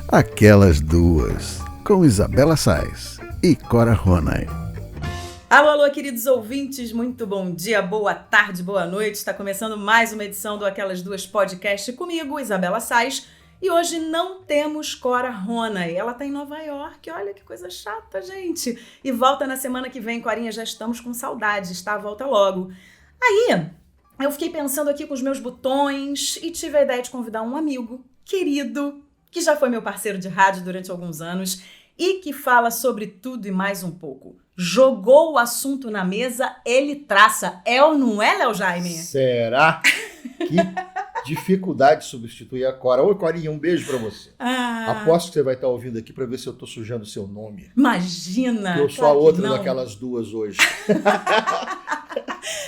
Aquelas Duas, com Isabela Sais e Cora Ronay. Alô, alô, queridos ouvintes, muito bom dia, boa tarde, boa noite. Está começando mais uma edição do Aquelas Duas Podcast comigo, Isabela Sais. E hoje não temos Cora Ronay. Ela está em Nova York, olha que coisa chata, gente. E volta na semana que vem, Corinha, já estamos com saudades, tá? Volta logo. Aí, eu fiquei pensando aqui com os meus botões e tive a ideia de convidar um amigo querido, que já foi meu parceiro de rádio durante alguns anos e que fala sobre tudo e mais um pouco. Jogou o assunto na mesa, ele traça. É ou não é, Léo Jaime? Será? Que dificuldade de substituir a Cora. Oi, Corinha, um beijo pra você. Aposto que você vai estar ouvindo aqui pra ver se eu tô sujando seu nome. Imagina! Que eu sou a outra daquelas duas hoje.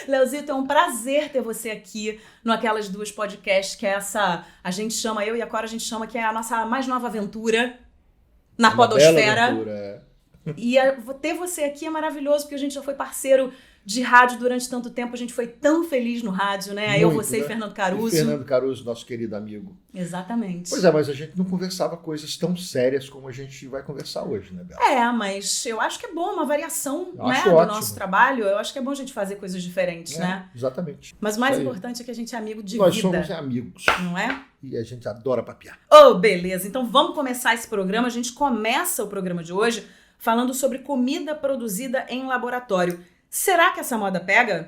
Leozito, é um prazer ter você aqui no Aquelas Duas Podcast, que é essa, a gente chama, eu e a Cora, a gente chama que é a nossa mais nova aventura na podosfera. Bela aventura, é. E ter você aqui é maravilhoso, porque a gente já foi parceiro de rádio durante tanto tempo, a gente foi tão feliz no rádio, né? Muito, eu, você, né? E Fernando Caruso. E Fernando Caruso, nosso querido amigo. Exatamente. Pois é, mas a gente não conversava coisas tão sérias como a gente vai conversar hoje, né, Bela? É, mas eu acho que é bom, uma variação, né, do ótimo. nosso trabalho. Eu acho que é bom a gente fazer coisas diferentes, né? Exatamente. Mas o mais Isso aí. importante é que a gente é amigo de Nós vida. somos amigos. Não é? E a gente adora papiar. Oh, beleza. Então vamos começar esse programa. A gente começa o programa de hoje falando sobre comida produzida em laboratório. Será que essa moda pega?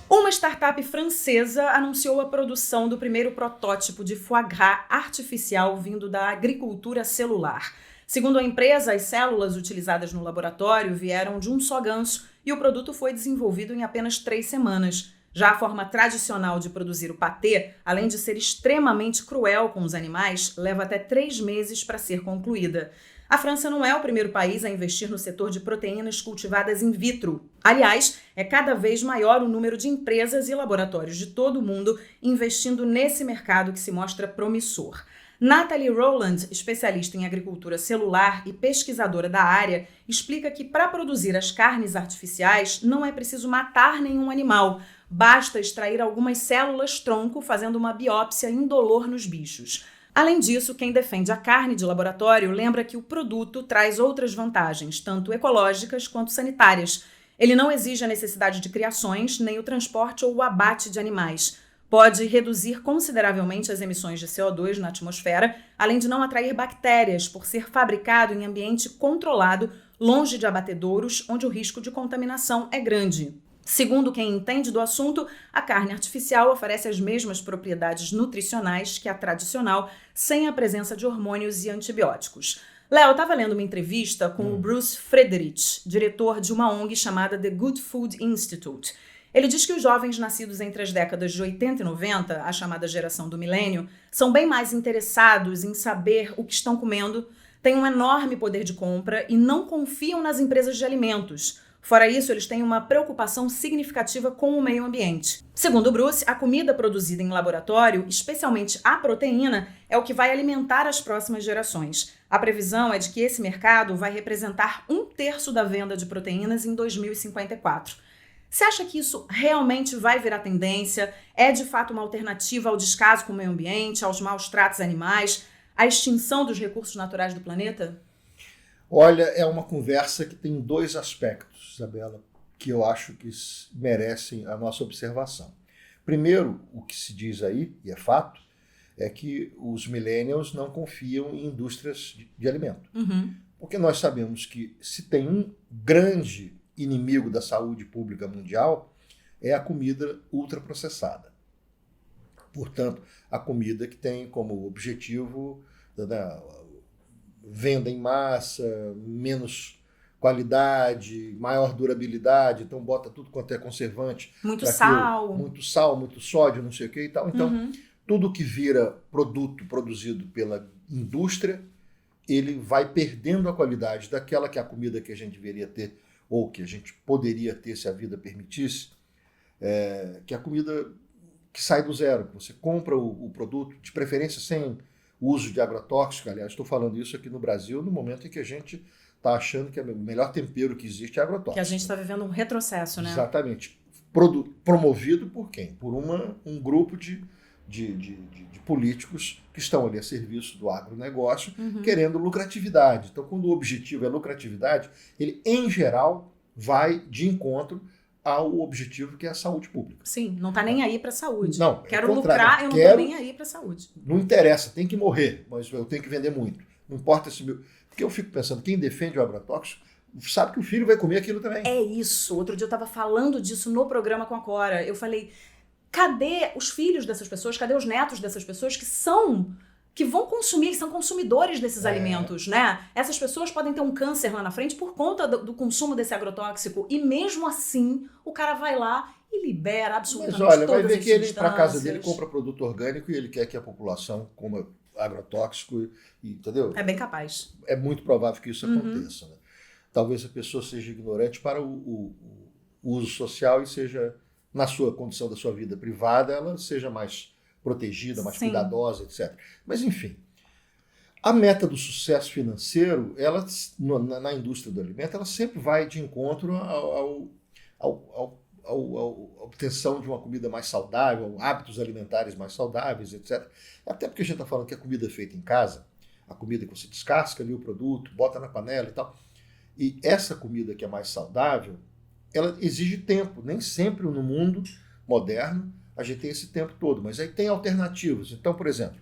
Uma startup francesa anunciou a produção do primeiro protótipo de foie gras artificial vindo da agricultura celular. Segundo a empresa, as células utilizadas no laboratório vieram de um só ganso e o produto foi desenvolvido em apenas 3 semanas. Já a forma tradicional de produzir o patê, além de ser extremamente cruel com os animais, leva até 3 meses para ser concluída. A França não é o primeiro país a investir no setor de proteínas cultivadas in vitro. Aliás, é cada vez maior o número de empresas e laboratórios de todo o mundo investindo nesse mercado que se mostra promissor. Nathalie Rowland, especialista em agricultura celular e pesquisadora da área, explica que para produzir as carnes artificiais não é preciso matar nenhum animal, basta extrair algumas células-tronco fazendo uma biópsia indolor nos bichos. Além disso, quem defende a carne de laboratório lembra que o produto traz outras vantagens, tanto ecológicas quanto sanitárias. Ele não exige a necessidade de criações, nem o transporte ou o abate de animais. Pode reduzir consideravelmente as emissões de CO2 na atmosfera, além de não atrair bactérias, por ser fabricado em ambiente controlado, longe de abatedouros, onde o risco de contaminação é grande. Segundo quem entende do assunto, a carne artificial oferece as mesmas propriedades nutricionais que a tradicional, sem a presença de hormônios e antibióticos. Léo, eu estava lendo uma entrevista com o Bruce Friedrich, diretor de uma ONG chamada The Good Food Institute. Ele diz que os jovens nascidos entre as décadas de 80 e 90, a chamada geração do milênio, são bem mais interessados em saber o que estão comendo, têm um enorme poder de compra e não confiam nas empresas de alimentos. Fora isso, eles têm uma preocupação significativa com o meio ambiente. Segundo Bruce, a comida produzida em laboratório, especialmente a proteína, é o que vai alimentar as próximas gerações. A previsão é de que esse mercado vai representar 1/3 da venda de proteínas em 2054. Você acha que isso realmente vai virar tendência? É de fato uma alternativa ao descaso com o meio ambiente, aos maus tratos animais, à extinção dos recursos naturais do planeta? Olha, é uma conversa que tem 2 aspectos, Isabela, que eu acho que merecem a nossa observação. Primeiro, o que se diz aí, e é fato, é que os millennials não confiam em indústrias de alimento. Porque nós sabemos que se tem um grande inimigo da saúde pública mundial, é a comida ultraprocessada. Portanto, a comida que tem como objetivo venda em massa, menos qualidade, maior durabilidade, então bota tudo quanto é conservante. Muito sal, muito sódio, não sei o que e tal. Então, tudo que vira produto produzido pela indústria, ele vai perdendo a qualidade daquela que é a comida que a gente deveria ter, ou que a gente poderia ter se a vida permitisse, que é a comida que sai do zero. Você compra o produto, de preferência sem uso de agrotóxico. Aliás, estou falando isso aqui no Brasil no momento em que a gente está achando que o melhor tempero que existe é agrotóxico. Que a gente está vivendo um retrocesso, né? Exatamente. promovido por quem? Por um grupo de políticos que estão ali a serviço do agronegócio, querendo lucratividade. Então, quando o objetivo é lucratividade, ele, em geral, vai de encontro ao objetivo que é a saúde pública. Sim, não está nem aí para a saúde. Não, quero lucrar, eu não estou nem aí para a saúde. Não interessa, tem que morrer, mas eu tenho que vender muito. Não importa se... Porque eu fico pensando, quem defende o agrotóxico sabe que o filho vai comer aquilo também. É isso. Outro dia eu estava falando disso no programa com a Cora. Eu falei, cadê os filhos dessas pessoas, cadê os netos dessas pessoas que vão consumir, são consumidores desses alimentos, né? Essas pessoas podem ter um câncer lá na frente por conta do consumo desse agrotóxico. E mesmo assim, o cara vai lá e libera absolutamente todas as substâncias. Mas olha, vai ver que ele, para casa dele, compra produto orgânico e ele quer que a população coma agrotóxico, entendeu? É bem capaz. É muito provável que isso aconteça, né? Talvez a pessoa seja ignorante para o uso social e seja, na sua condição da sua vida privada, ela seja mais protegida, mais cuidadosa, etc. Mas, enfim, a meta do sucesso financeiro, ela, na indústria do alimento, ela sempre vai de encontro à obtenção de uma comida mais saudável, hábitos alimentares mais saudáveis, etc. Até porque a gente está falando que a comida feita em casa, a comida que você descasca ali o produto, bota na panela e tal, e essa comida que é mais saudável, ela exige tempo. Nem sempre no mundo moderno a gente tem esse tempo todo, mas aí tem alternativas. Então, por exemplo,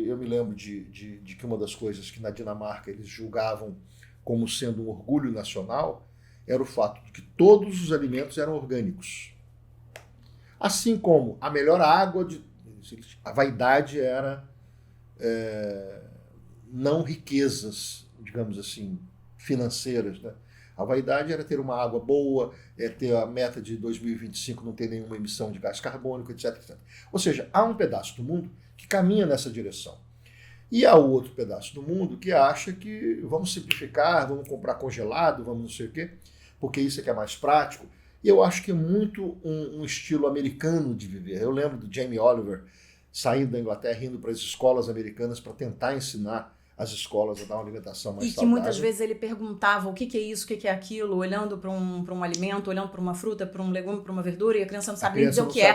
eu me lembro de que uma das coisas que na Dinamarca eles julgavam como sendo um orgulho nacional era o fato de que todos os alimentos eram orgânicos. Assim como a melhor água, a vaidade era não riquezas, digamos assim, financeiras, né? A vaidade era ter uma água boa, ter a meta de 2025 não ter nenhuma emissão de gás carbônico, etc, etc. Ou seja, há um pedaço do mundo que caminha nessa direção. E há outro pedaço do mundo que acha que vamos simplificar, vamos comprar congelado, vamos não sei o quê, porque isso é que é mais prático. E eu acho que é muito um estilo americano de viver. Eu lembro do Jamie Oliver saindo da Inglaterra, indo para as escolas americanas para tentar ensinar as escolas a dar uma alimentação mais saudável. E que muitas vezes ele perguntava o que é isso, o que é aquilo, olhando para um alimento, olhando para uma fruta, para um legume, para uma verdura, e a criança não sabe nem dizer o que é,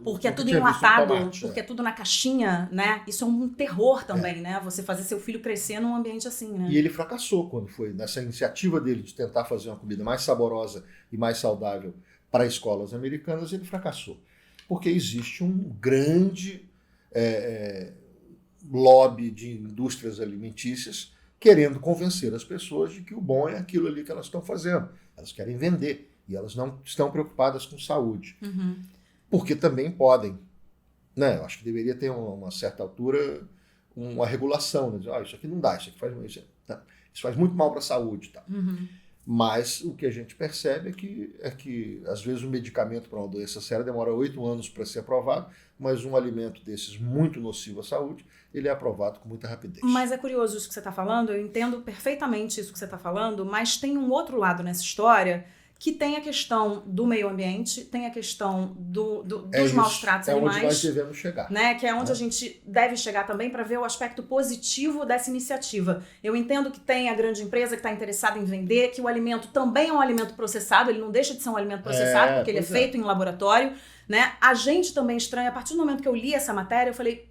porque é tudo enlatado, porque é tudo na caixinha, né? Isso é um terror também, né? Você fazer seu filho crescer num ambiente assim, né? E ele fracassou quando foi nessa iniciativa dele de tentar fazer uma comida mais saborosa e mais saudável para escolas americanas, ele fracassou. Porque existe um grande lobby de indústrias alimentícias querendo convencer as pessoas de que o bom é aquilo ali que elas estão fazendo. Elas querem vender e elas não estão preocupadas com saúde. Porque também podem. Né? Eu acho que deveria ter uma certa altura uma regulação. Né? Isso aqui não dá, isso faz muito mal para a saúde. Tá? Mas o que a gente percebe é que às vezes um medicamento para uma doença séria demora 8 anos para ser aprovado, mas um alimento desses muito nocivo à saúde, ele é aprovado com muita rapidez. Mas é curioso isso que você está falando, eu entendo perfeitamente isso que você está falando, mas tem um outro lado nessa história que tem a questão do meio ambiente, tem a questão dos maus tratos animais. É onde nós devemos chegar. Né? Que é onde a gente deve chegar também para ver o aspecto positivo dessa iniciativa. Eu entendo que tem a grande empresa que está interessada em vender, que o alimento também é um alimento processado, ele não deixa de ser um alimento processado, porque ele é feito em laboratório. Né? A gente também estranha, a partir do momento que eu li essa matéria, eu falei,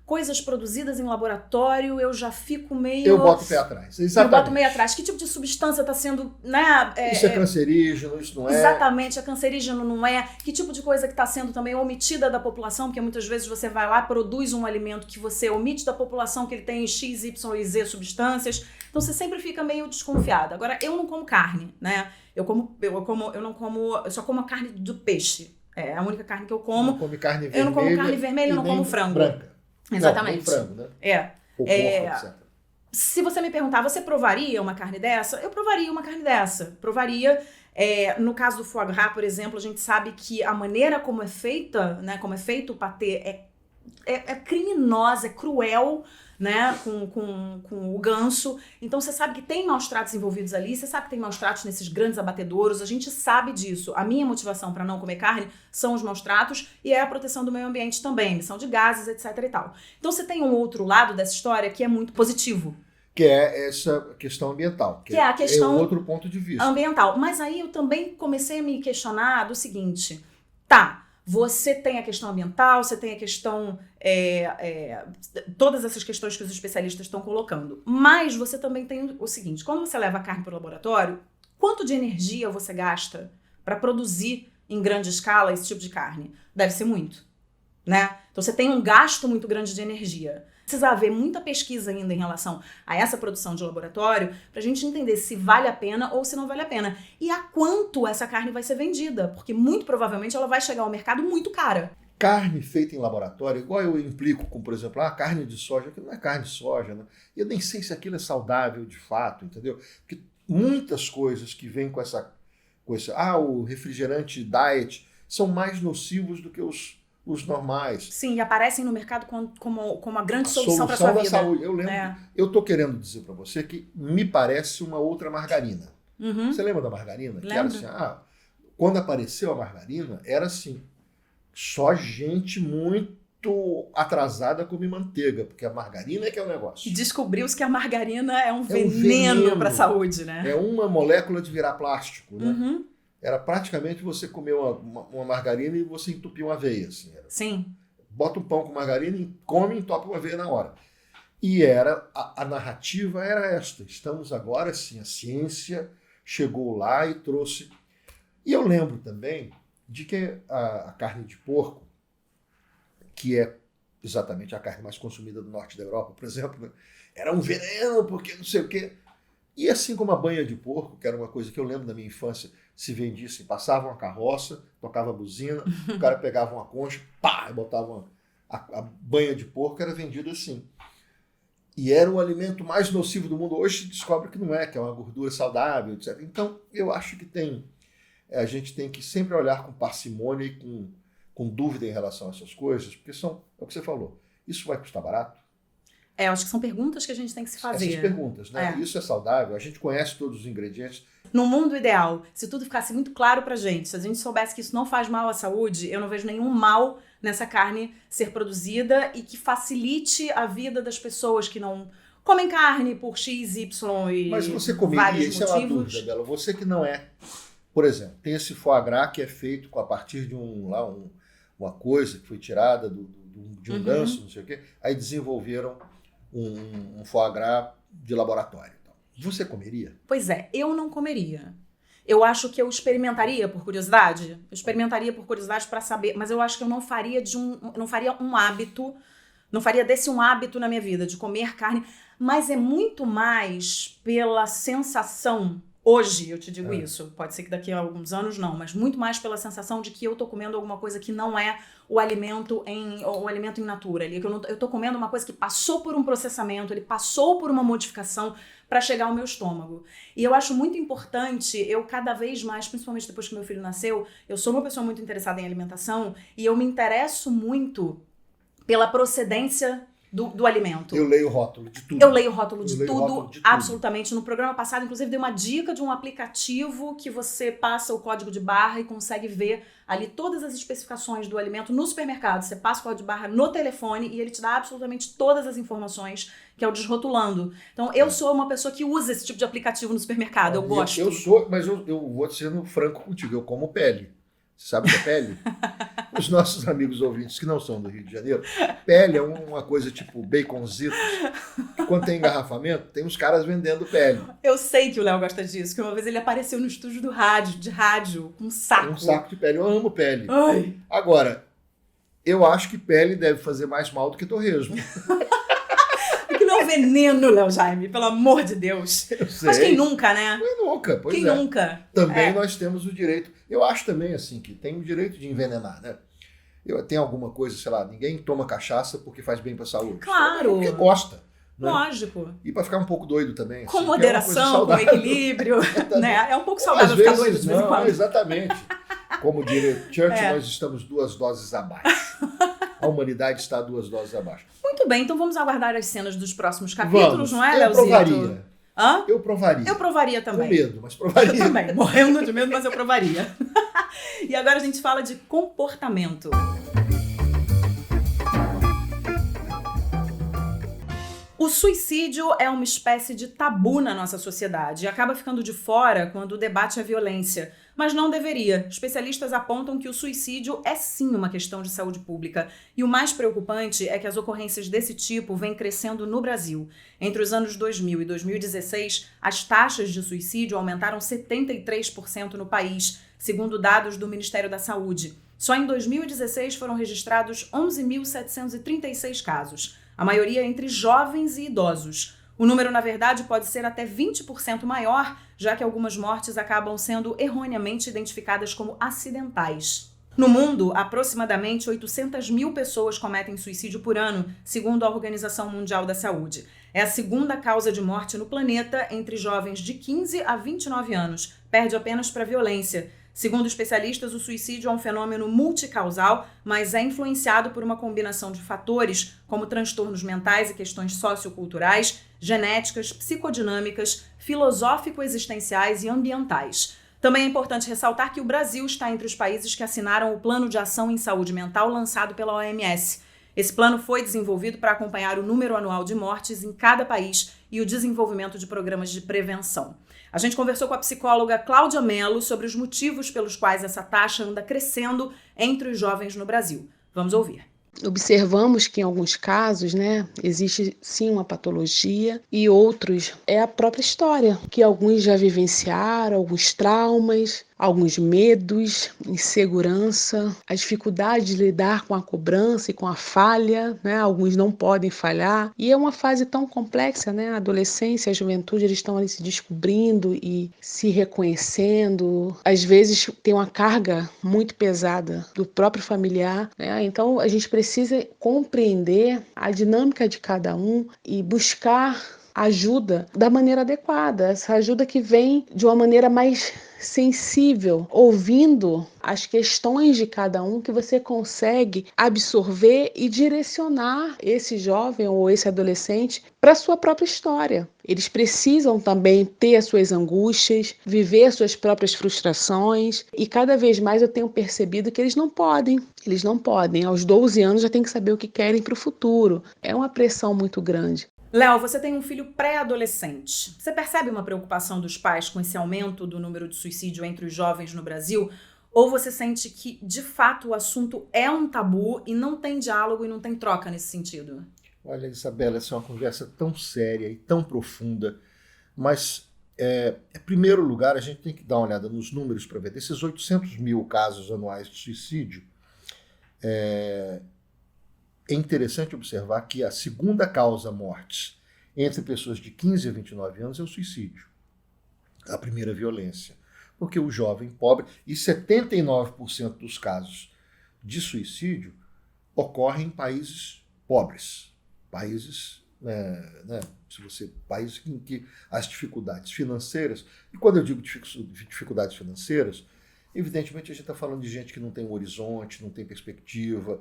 coisas produzidas em laboratório, eu já fico meio... Eu boto o pé atrás. Exatamente. Eu boto meio atrás. Que tipo de substância está sendo... Né, isso é cancerígeno, isso não é... Exatamente, é cancerígeno, não é? Que tipo de coisa que está sendo também omitida da população, porque muitas vezes você vai lá, produz um alimento que você omite da população, que ele tem X, Y e Z substâncias. Então você sempre fica meio desconfiada. Agora, eu não como carne, né? Eu só como a carne do peixe. É a única carne que eu como. Não come carne vermelha. Eu não como carne vermelha, eu não como frango. Branca. Exatamente. Não, frango, né? Porco, etc. Se você me perguntar, você provaria uma carne dessa? Eu provaria uma carne dessa. Provaria. No caso do foie gras, por exemplo, a gente sabe que a maneira como é feita, né, como é feito o patê é criminosa, é cruel, né, com o ganso. Então você sabe que tem maus tratos envolvidos ali, você sabe que tem maus tratos nesses grandes abatedouros, a gente sabe disso. A minha motivação para não comer carne são os maus tratos e é a proteção do meio ambiente também, emissão de gases, etc e tal. Então você tem um outro lado dessa história que é muito positivo. que é essa questão ambiental. Que é a questão outro ponto de vista. ambiental. Mas aí eu também comecei a me questionar do seguinte, tá, você tem a questão ambiental, você tem a questão, todas essas questões que os especialistas estão colocando, mas você também tem o seguinte, quando você leva a carne para o laboratório, quanto de energia você gasta para produzir em grande escala esse tipo de carne? Deve ser muito, né? Então você tem um gasto muito grande de energia. Precisa haver muita pesquisa ainda em relação a essa produção de laboratório para a gente entender se vale a pena ou se não vale a pena. E a quanto essa carne vai ser vendida, porque muito provavelmente ela vai chegar ao mercado muito cara. Carne feita em laboratório, igual eu implico com, por exemplo, a carne de soja, que não é carne de soja, né? Eu nem sei se aquilo é saudável de fato, entendeu? Porque muitas coisas que vêm com essa o refrigerante diet, são mais nocivos do que os normais. Sim, e aparecem no mercado como a grande solução para a sua vida. Saúde. Eu lembro, eu estou querendo dizer para você que me parece uma outra margarina. Uhum. Você lembra da margarina? Lembro. Que era assim, quando apareceu a margarina, era assim, só gente muito atrasada come manteiga, porque a margarina é que é o negócio. Descobriu-se que a margarina é um veneno para a saúde, né? É uma molécula de virar plástico, né? Uhum. Era praticamente você comer uma margarina e você entupir uma aveia. Assim, Sim. Bota um pão com margarina, come e entope uma aveia na hora. E a narrativa era esta. Estamos agora, sim, a ciência chegou lá e trouxe... E eu lembro também de que a carne de porco, que é exatamente a carne mais consumida do norte da Europa, por exemplo, né? Era um veneno, porque não sei o quê. E assim como a banha de porco, que era uma coisa que eu lembro da minha infância, se vendia assim, passava uma carroça, tocava a buzina, o cara pegava uma concha, pá, e botava a banha de porco, era vendida assim. E era o alimento mais nocivo do mundo. Hoje se descobre que não é, que é uma gordura saudável, etc. Então, eu acho que a gente tem que sempre olhar com parcimônia e com dúvida em relação a essas coisas, porque é o que você falou. Isso vai custar barato? Eu acho que são perguntas que a gente tem que se fazer. Essas perguntas, né? Isso é saudável? A gente conhece todos os ingredientes. No mundo ideal, se tudo ficasse muito claro pra gente, se a gente soubesse que isso não faz mal à saúde, eu não vejo nenhum mal nessa carne ser produzida e que facilite a vida das pessoas que não comem carne por X, Y e Mas você comeria, vários isso motivos. é uma dúvida, Bela. Você que não é... Por exemplo, tem esse foie gras que é feito a partir de uma coisa que foi tirada de um ganso, não sei o quê. Aí desenvolveram um foie gras de laboratório. Então, você comeria? Pois é, eu não comeria. Eu acho que eu experimentaria por curiosidade. Eu experimentaria por curiosidade para saber, mas eu acho que eu não faria um hábito, não faria desse um hábito na minha vida, de comer carne. Mas é muito mais pela sensação. Hoje eu te digo isso, pode ser que daqui a alguns anos não, mas muito mais pela sensação de que eu tô comendo alguma coisa que não é o alimento in natura. Eu tô comendo uma coisa que passou por um processamento, ele passou por uma modificação para chegar ao meu estômago. E eu acho muito importante, eu cada vez mais, principalmente depois que meu filho nasceu, eu sou uma pessoa muito interessada em alimentação e eu me interesso muito pela procedência do alimento. Eu leio o rótulo de tudo. Eu leio o rótulo de tudo, absolutamente. No programa passado, inclusive, dei uma dica de um aplicativo que você passa o código de barra e consegue ver ali todas as especificações do alimento no supermercado. Você passa o código de barra no telefone e ele te dá absolutamente todas as informações, que é o Desrotulando. Então, eu sou uma pessoa que usa esse tipo de aplicativo no supermercado. Eu gosto. Eu sou, mas eu vou sendo franco contigo. Eu como pele. Você sabe o que é pele? Os nossos amigos ouvintes que não são do Rio de Janeiro, pele é uma coisa tipo baconzitos. Quando tem engarrafamento, tem uns caras vendendo pele. Eu sei que o Léo gosta disso, que uma vez ele apareceu no estúdio de rádio, com um saco. Um saco de pele. Eu amo pele. Ai. Agora, eu acho que pele deve fazer mais mal do que torresmo. Aquilo é um veneno, Léo Jaime, pelo amor de Deus. Eu sei. Mas quem nunca, né? Quem nunca, pois quem é. Nunca? Também nós temos o direito. Eu acho também assim que tem o direito de envenenar, né? Tem alguma coisa, sei lá, ninguém toma cachaça porque faz bem para a saúde. Claro. Porque gosta. Né? Lógico. E para ficar um pouco doido também. Com assim, moderação, com equilíbrio. Né? É um pouco saudável ficar doido de vez em quando. Exatamente. Como diria Churchill, nós estamos 2 doses abaixo. A humanidade está 2 doses abaixo. Muito bem, então vamos aguardar as cenas dos próximos capítulos, não é, eu Leozito? Provaria. Hã? Eu provaria. Eu provaria também. Com medo, mas provaria. Eu também, morrendo de medo, mas eu provaria. E agora a gente fala de O suicídio é uma espécie de tabu na nossa sociedade e acaba ficando de fora quando o debate é violência. Mas não deveria. Especialistas apontam que o suicídio é sim uma questão de saúde pública. E o mais preocupante é que as ocorrências desse tipo vêm crescendo no Brasil. Entre os anos 2000 e 2016, as taxas de suicídio aumentaram 73% no país, segundo dados do Ministério da Saúde. Só em 2016 foram registrados 11.736 casos, a maioria entre jovens e idosos. O número, na verdade, pode ser até 20% maior, já que algumas mortes acabam sendo erroneamente identificadas como acidentais. No mundo, aproximadamente 800 mil pessoas cometem suicídio por ano, segundo a Organização Mundial da Saúde. É a segunda causa de morte no planeta entre jovens de 15 a 29 anos, perde apenas para a violência. Segundo especialistas, o suicídio é um fenômeno multicausal, mas é influenciado por uma combinação de fatores, como transtornos mentais e questões socioculturais, genéticas, psicodinâmicas, filosófico-existenciais e ambientais. Também é importante ressaltar que o Brasil está entre os países que assinaram o Plano de Ação em Saúde Mental lançado pela OMS. Esse plano foi desenvolvido para acompanhar o número anual de mortes em cada país e o desenvolvimento de programas de prevenção. A gente conversou com a psicóloga Cláudia Mello sobre os motivos pelos quais essa taxa anda crescendo entre os jovens no Brasil. Vamos ouvir. Observamos que em alguns casos, existe sim uma patologia e outros é a própria história, que alguns já vivenciaram, alguns traumas, alguns medos, insegurança, a dificuldade de lidar com a cobrança e com a falha, Alguns não podem falhar. E é uma fase tão complexa, A adolescência, a juventude, eles estão ali se descobrindo e se reconhecendo. Às vezes tem uma carga muito pesada do próprio familiar, Então a gente precisa compreender a dinâmica de cada um e buscar ajuda da maneira adequada, essa ajuda que vem de uma maneira mais sensível, ouvindo as questões de cada um, que você consegue absorver e direcionar esse jovem ou esse adolescente para a sua própria história. Eles precisam também ter as suas angústias, viver as suas próprias frustrações, e cada vez mais eu tenho percebido que eles não podem. Aos 12 anos já têm que saber o que querem para o futuro. É uma pressão muito grande. Léo, você tem um filho pré-adolescente. Você percebe uma preocupação dos pais com esse aumento do número de suicídio entre os jovens no Brasil? Ou você sente que, de fato, o assunto é um tabu e não tem diálogo e não tem troca nesse sentido? Olha, Isabela, essa é uma conversa tão séria e tão profunda, mas, em primeiro lugar, a gente tem que dar uma olhada nos números para ver. Desses 800 mil casos anuais de suicídio, é interessante observar que a segunda causa mortes entre pessoas de 15 a 29 anos é o suicídio. A primeira, violência. Porque o jovem pobre, e 79% dos casos de suicídio ocorrem em países pobres. Países, países em que as dificuldades financeiras, e quando eu digo dificuldades financeiras, evidentemente a gente está falando de gente que não tem um horizonte, não tem perspectiva,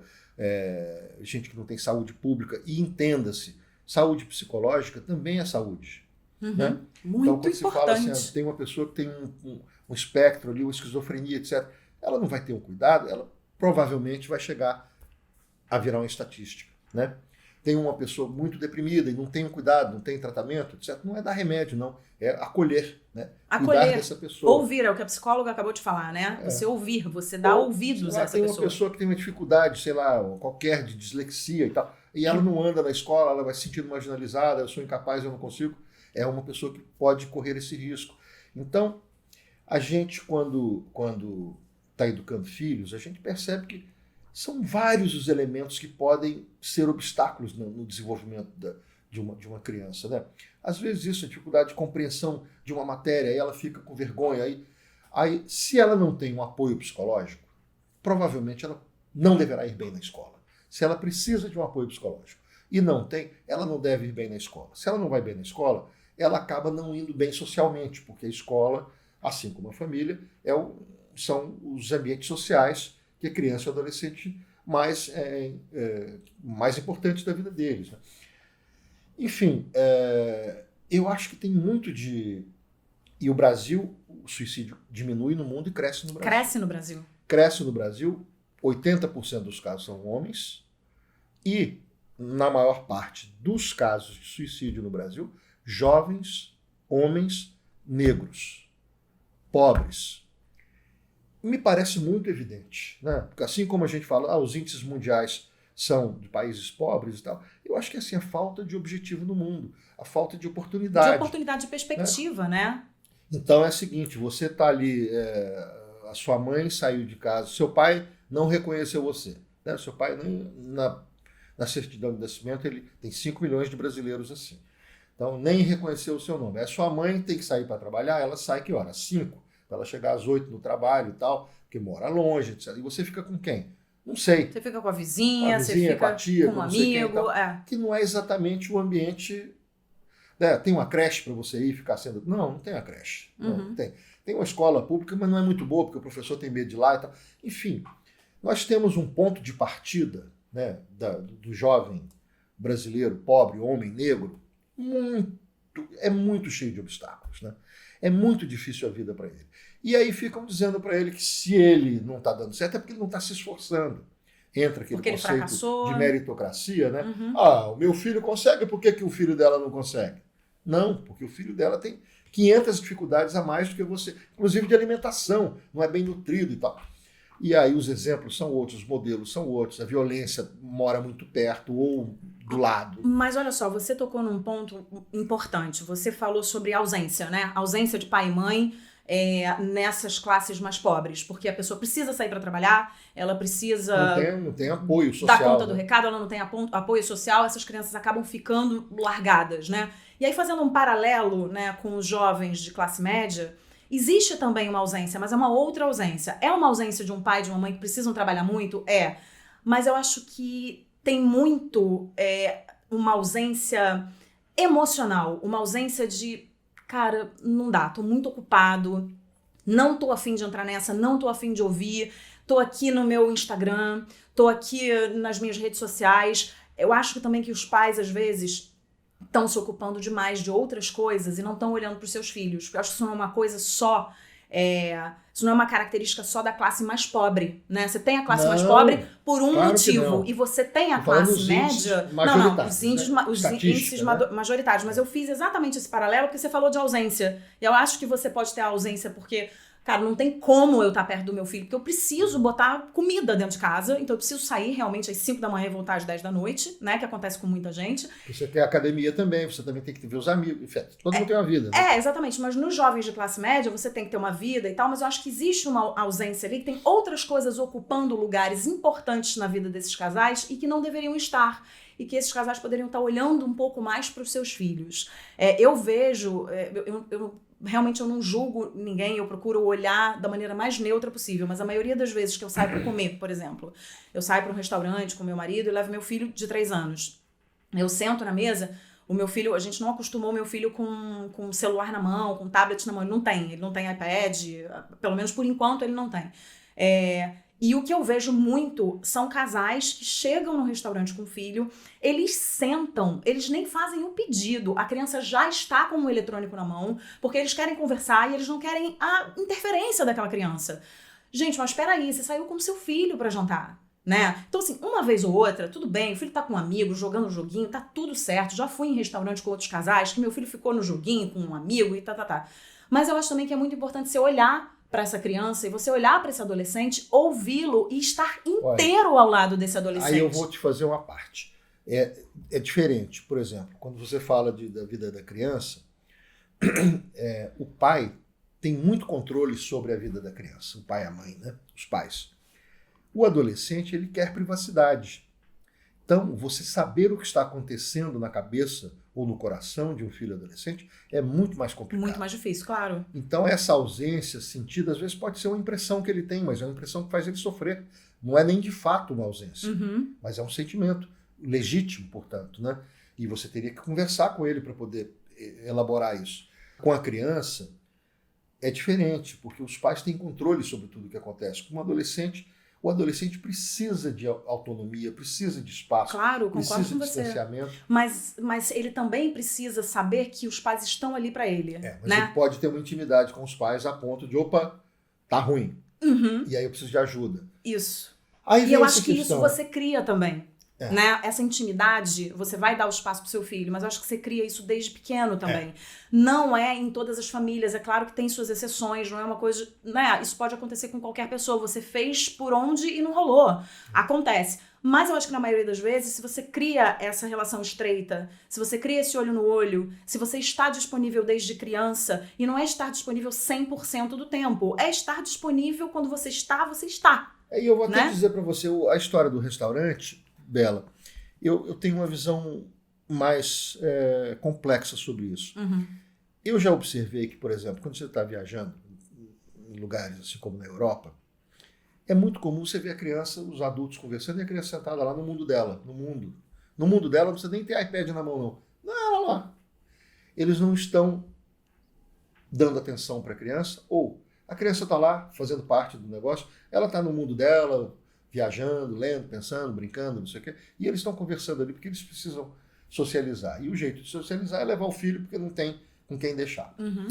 gente que não tem saúde pública, e entenda-se, saúde psicológica também é saúde. Né? Muito então, quando se fala assim, tem uma pessoa que tem um espectro ali, uma esquizofrenia, etc., ela não vai ter um cuidado, ela provavelmente vai chegar a virar uma estatística. Né? Tem uma pessoa muito deprimida e não tem um cuidado, não tem tratamento, etc., não é dar remédio, não, é acolher, né? Cuidar dessa pessoa. Ouvir, é o que a psicóloga acabou de falar, né? Você ouvir, você dá ouvidos a essa pessoa. Tem uma pessoa que tem uma dificuldade, qualquer de dislexia e tal, e ela não anda na escola, ela vai se sentindo marginalizada, eu sou incapaz, eu não consigo. É uma pessoa que pode correr esse risco. Então, a gente, quando está educando filhos, a gente percebe que são vários os elementos que podem ser obstáculos no desenvolvimento de uma criança. Né? Às vezes isso é dificuldade de compreensão de uma matéria, aí ela fica com vergonha. Aí, se ela não tem um apoio psicológico, provavelmente ela não deverá ir bem na escola. Se ela precisa de um apoio psicológico e não tem, ela não deve ir bem na escola. Se ela não vai bem na escola, ela acaba não indo bem socialmente, porque a escola, assim como a família, são os ambientes sociais que a criança e o adolescente mais importantes da vida deles. Né? Enfim, eu acho que tem muito de... E o Brasil, o suicídio diminui no mundo e cresce no Brasil. Cresce no Brasil, 80% dos casos são homens, e na maior parte dos casos de suicídio no Brasil, jovens, homens, negros, pobres. Me parece muito evidente, né? Porque assim como a gente fala, os índices mundiais são de países pobres e tal, eu acho que assim, a falta de objetivo no mundo, a falta de oportunidade. De oportunidade, de perspectiva, né? Então é o seguinte, você está ali, a sua mãe saiu de casa, seu pai não reconheceu você, né? Seu pai, nem na certidão de nascimento, ele tem 5 milhões de brasileiros assim. Então nem reconheceu o seu nome. A sua mãe tem que sair para trabalhar, ela sai que hora? 5, para ela chegar às 8 no trabalho e tal, porque mora longe, etc. E você fica com quem? Não sei. Você fica com a vizinha, você fica com a tia, com um amigo. Que não é exatamente o ambiente. Né? Tem uma creche para você ir ficar sendo. Não tem a creche. Não tem. Tem uma escola pública, mas não é muito boa, porque o professor tem medo de ir lá e tal. Enfim, nós temos um ponto de partida, né, do jovem brasileiro, pobre, homem, negro, muito cheio de obstáculos. Né? É muito difícil a vida para ele. E aí ficam dizendo para ele que se ele não está dando certo é porque ele não está se esforçando. Entra aquele conceito de meritocracia, né? O meu filho consegue, por que o filho dela não consegue? Não, porque o filho dela tem 500 dificuldades a mais do que você, inclusive de alimentação, não é bem nutrido e tal. E aí os exemplos são outros, os modelos são outros, a violência mora muito perto ou do lado. Mas olha só, você tocou num ponto importante, você falou sobre ausência, né? Ausência de pai e mãe, nessas classes mais pobres, porque a pessoa precisa sair para trabalhar, ela precisa não tem apoio social, dar conta do recado, ela não tem apoio social, essas crianças acabam ficando largadas, né? E aí fazendo um paralelo, né, com os jovens de classe média, existe também uma ausência, mas é uma outra ausência. É uma ausência de um pai e de uma mãe que precisam trabalhar muito? É. Mas eu acho que tem muito uma ausência emocional, uma ausência de cara, não dá, tô muito ocupado, não tô afim de entrar nessa, não tô afim de ouvir, tô aqui no meu Instagram, tô aqui nas minhas redes sociais. Eu acho também que os pais, às vezes, estão se ocupando demais de outras coisas e não estão olhando para os seus filhos. Eu acho que isso não é uma coisa só, isso não é uma característica só da classe mais pobre, né? Você tem a classe mais pobre por um motivo, e você tem a classe média... Os índices majoritários. Mas eu fiz exatamente esse paralelo porque você falou de ausência. E eu acho que você pode ter a ausência porque... Cara, não tem como eu estar perto do meu filho, porque eu preciso botar comida dentro de casa, então eu preciso sair realmente às 5 da manhã e voltar às 10 da noite, né, que acontece com muita gente. Você tem academia também, você também tem que ver os amigos, enfim, todo mundo tem uma vida. Né? Exatamente, mas nos jovens de classe média você tem que ter uma vida e tal, mas eu acho que existe uma ausência ali, que tem outras coisas ocupando lugares importantes na vida desses casais e que não deveriam estar. E que esses casais poderiam estar olhando um pouco mais para os seus filhos. Eu vejo, realmente eu não julgo ninguém, eu procuro olhar da maneira mais neutra possível, mas a maioria das vezes que eu saio para comer, por exemplo, eu saio para um restaurante com meu marido e levo meu filho de 3 anos. Eu sento na mesa, o meu filho, a gente não acostumou meu filho com celular na mão, com tablet na mão, ele não tem iPad, pelo menos por enquanto ele não tem. E o que eu vejo muito são casais que chegam no restaurante com o filho, eles sentam, eles nem fazem um pedido, a criança já está com o eletrônico na mão, porque eles querem conversar e eles não querem a interferência daquela criança. Gente, mas espera aí, você saiu com o seu filho para jantar, né? Então assim, uma vez ou outra, tudo bem, o filho tá com um amigo, jogando um joguinho, tá tudo certo, já fui em restaurante com outros casais, que meu filho ficou no joguinho com um amigo e tá. Mas eu acho também que é muito importante você olhar para essa criança e você olhar para esse adolescente, ouvi-lo e estar inteiro ao lado desse adolescente. Aí eu vou te fazer uma parte. É diferente, por exemplo, quando você fala da vida da criança, o pai tem muito controle sobre a vida da criança, o pai e a mãe, né? Os pais. O adolescente, ele quer privacidade. Então, você saber o que está acontecendo na cabeça ou no coração de um filho adolescente é muito mais complicado. Muito mais difícil, claro. Então, essa ausência sentida, às vezes, pode ser uma impressão que ele tem, mas é uma impressão que faz ele sofrer. Não é nem de fato uma ausência, mas é um sentimento legítimo, portanto, né? E você teria que conversar com ele para poder elaborar isso. Com a criança, é diferente, porque os pais têm controle sobre tudo o que acontece. Com um adolescente, o adolescente precisa de autonomia, precisa de espaço, claro, concordo com de você. distanciamento. Mas ele também precisa saber que os pais estão ali para ele. Mas né? ele pode ter uma intimidade com os pais a ponto de, tá ruim. E aí eu preciso de ajuda. Isso. Aí e eu acho que isso você cria também. Né? Essa intimidade, você vai dar o espaço pro seu filho, mas eu acho que você cria isso desde pequeno também. Não é em todas as famílias, é claro que tem suas exceções, não é uma coisa, né? Isso pode acontecer com qualquer pessoa, você fez por onde e não rolou. Acontece. Mas eu acho que na maioria das vezes, se você cria essa relação estreita, se você cria esse olho no olho, se você está disponível desde criança, e não é estar disponível 100% do tempo, é estar disponível quando você está, você está. E eu vou até né? dizer para você, a história do restaurante, Bela, eu tenho uma visão mais complexa sobre isso. Uhum. Eu já observei que, por exemplo, quando você está viajando em lugares assim como na Europa, é muito comum você ver a criança, os adultos conversando e a criança sentada lá no mundo dela, no mundo. No mundo dela não precisa nem ter iPad na mão, não. Não, olha lá. Eles não estão dando atenção para a criança, ou a criança está lá fazendo parte do negócio, ela está no mundo dela, viajando, lendo, pensando, brincando, não sei o quê, e eles estão conversando ali porque eles precisam socializar. E o jeito de socializar é levar o filho porque não tem com quem deixar. Uhum.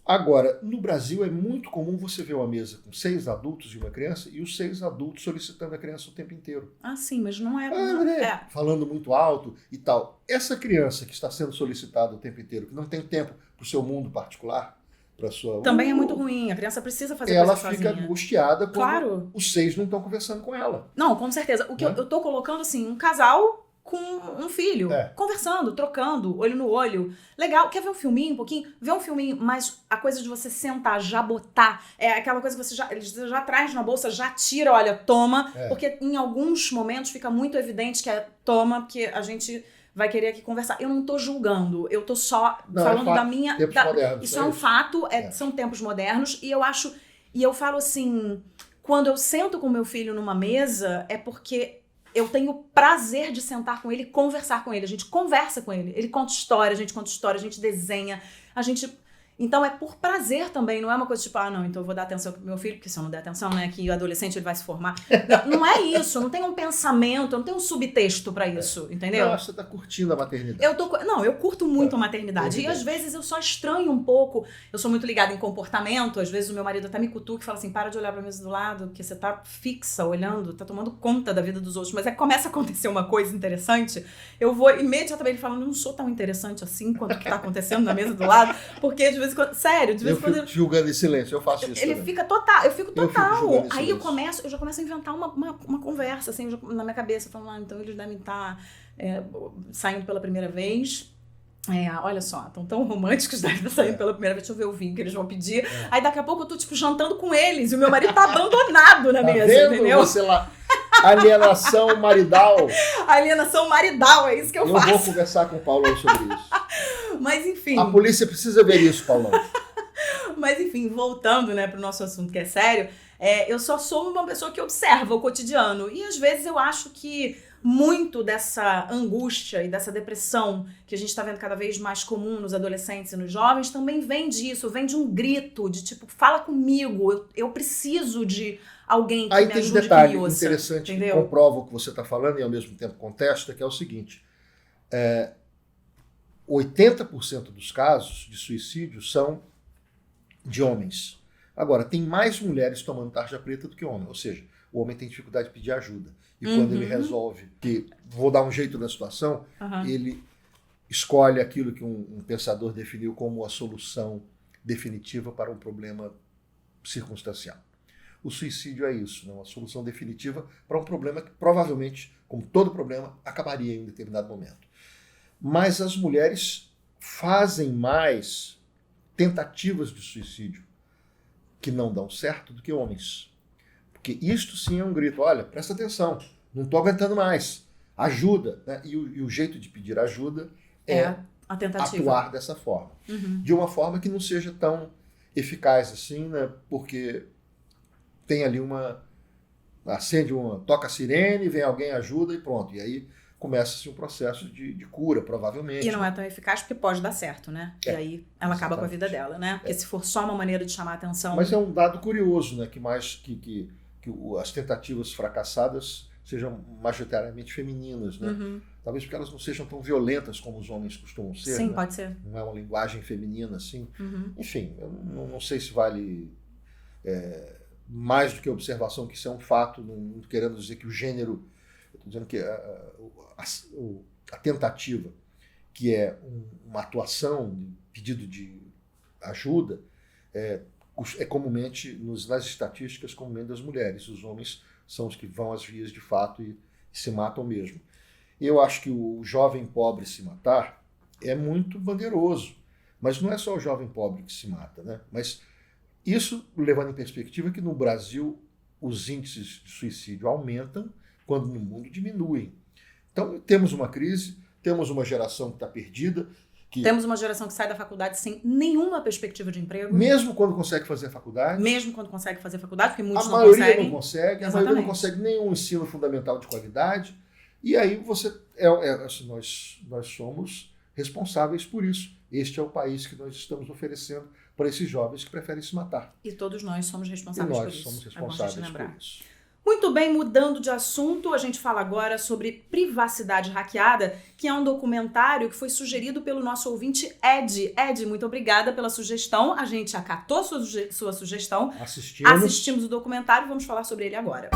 Agora, no Brasil é muito comum você ver uma mesa com 6 adultos e uma criança e os 6 adultos solicitando a criança o tempo inteiro. Ah, sim, mas não é... Falando muito alto e tal. Essa criança que está sendo solicitada o tempo inteiro, que não tem tempo para o seu mundo particular, para sua... Também é muito ruim, a criança precisa fazer ela coisa fica sozinha. angustiada quando Claro. os 6 não estão conversando com ela. Não, com certeza. O que eu tô colocando, assim, um casal com um filho, conversando, trocando, olho no olho. Legal, quer ver um filminho um pouquinho? Vê um filminho, mas a coisa de você sentar, já botar, é aquela coisa que eles já traz na bolsa, já tira, olha, toma, porque em alguns momentos fica muito evidente que é toma, porque a gente vai querer aqui conversar. Eu não tô julgando, eu tô só falando da minha... modernos, isso é um fato, são tempos modernos, e eu acho... E eu falo assim, quando eu sento com meu filho numa mesa, é porque eu tenho prazer de sentar com ele e conversar com ele. A gente conversa com ele. Ele conta história, a gente desenha, a gente... Então é por prazer também, não é uma coisa tipo, não, então eu vou dar atenção pro meu filho, porque se eu não der atenção, né, que o adolescente ele vai se formar. Não é isso, não tem um pensamento, não tem um subtexto pra isso, entendeu? Não, você tá curtindo a maternidade. Eu curto muito a maternidade. E às vezes eu só estranho um pouco, eu sou muito ligada em comportamento, às vezes o meu marido até me cutuca e fala assim, para de olhar pra mesa do lado, porque você tá fixa, olhando, tá tomando conta da vida dos outros. Mas começa a acontecer uma coisa interessante, eu vou imediatamente falando, não sou tão interessante assim quanto o que tá acontecendo na mesa do lado, porque às vezes quando, sério, de vez em quando... Eu fico julgando em silêncio, eu faço isso Ele também. fica total, eu fico total. Aí eu silêncio. já começo a inventar uma conversa, assim, na minha cabeça, falando, então eles devem estar saindo pela primeira vez. Olha só, estão tão românticos, devem estar saindo pela primeira vez, deixa eu ver o vinho que eles vão pedir. Aí daqui a pouco eu tô, tipo, jantando com eles, e o meu marido tá abandonado na mesa, vendo? entendeu? Você lá... Alienação maridal. Alienação maridal, é isso que eu faço. Eu vou conversar com o Paulão sobre isso. Mas enfim... A polícia precisa ver isso, Paulão. Mas enfim, voltando, né, pro nosso assunto que é sério, eu só sou uma pessoa que observa o cotidiano. E às vezes eu acho que muito dessa angústia e dessa depressão que a gente está vendo cada vez mais comum nos adolescentes e nos jovens também vem disso, vem de um grito, de tipo, fala comigo, eu preciso de alguém que aí me tem ajude, um detalhe que me ouça, interessante, entendeu? que comprova o que você está falando e ao mesmo tempo contesta, que é o seguinte, 80% dos casos de suicídio são de homens. Agora, tem mais mulheres tomando tarja preta do que homem, ou seja, o homem tem dificuldade de pedir ajuda. E quando ele resolve que vou dar um jeito na situação, ele escolhe aquilo que um pensador definiu como a solução definitiva para um problema circunstancial. O suicídio é isso, né? Uma solução definitiva para um problema que provavelmente, como todo problema, acabaria em um determinado momento. Mas as mulheres fazem mais tentativas de suicídio que não dão certo do que homens. Porque isto sim é um grito, olha, presta atenção, não estou aguentando mais, ajuda. Né? E o jeito de pedir ajuda é a tentativa. Atuar dessa forma. De uma forma que não seja tão eficaz assim, né? Porque tem ali toca a sirene, vem alguém, ajuda e pronto. E aí começa-se um processo de cura, provavelmente. E não é tão eficaz porque pode dar certo, né? E aí ela acaba com a vida dela, né? Porque se for só uma maneira de chamar a atenção... Mas é um dado curioso, né? Que as tentativas fracassadas sejam majoritariamente femininas, né? Talvez porque elas não sejam tão violentas como os homens costumam ser. Sim, né? pode ser. Não é uma linguagem feminina, assim. Enfim, eu não sei se vale mais do que observação, que isso é um fato, não querendo dizer que o gênero Eu estou dizendo que a tentativa, que é uma atuação, um pedido de ajuda, é comumente, nas estatísticas, comumente das mulheres. Os homens são os que vão às vias de fato e se matam mesmo. Eu acho que o jovem pobre se matar é muito bandeiroso, mas não é só o jovem pobre que se mata, né? Mas isso levando em perspectiva que no Brasil os índices de suicídio aumentam quando no mundo diminuem. Então temos uma crise, temos uma geração que está perdida. Temos uma geração que sai da faculdade sem nenhuma perspectiva de emprego. Mesmo quando consegue fazer a faculdade. Mesmo quando consegue fazer faculdade, porque muitos não conseguem. A maioria não consegue, a maioria não consegue nenhum ensino fundamental de qualidade. E aí nós somos responsáveis por isso. Este é o país que nós estamos oferecendo para esses jovens que preferem se matar. E todos nós somos responsáveis por isso. Nós somos responsáveis por isso. Muito bem, mudando de assunto, a gente fala agora sobre Privacidade Hackeada, que é um documentário que foi sugerido pelo nosso ouvinte Ed. Ed, muito obrigada pela sugestão. A gente acatou sua sugestão. Assistimos o documentário e vamos falar sobre ele agora.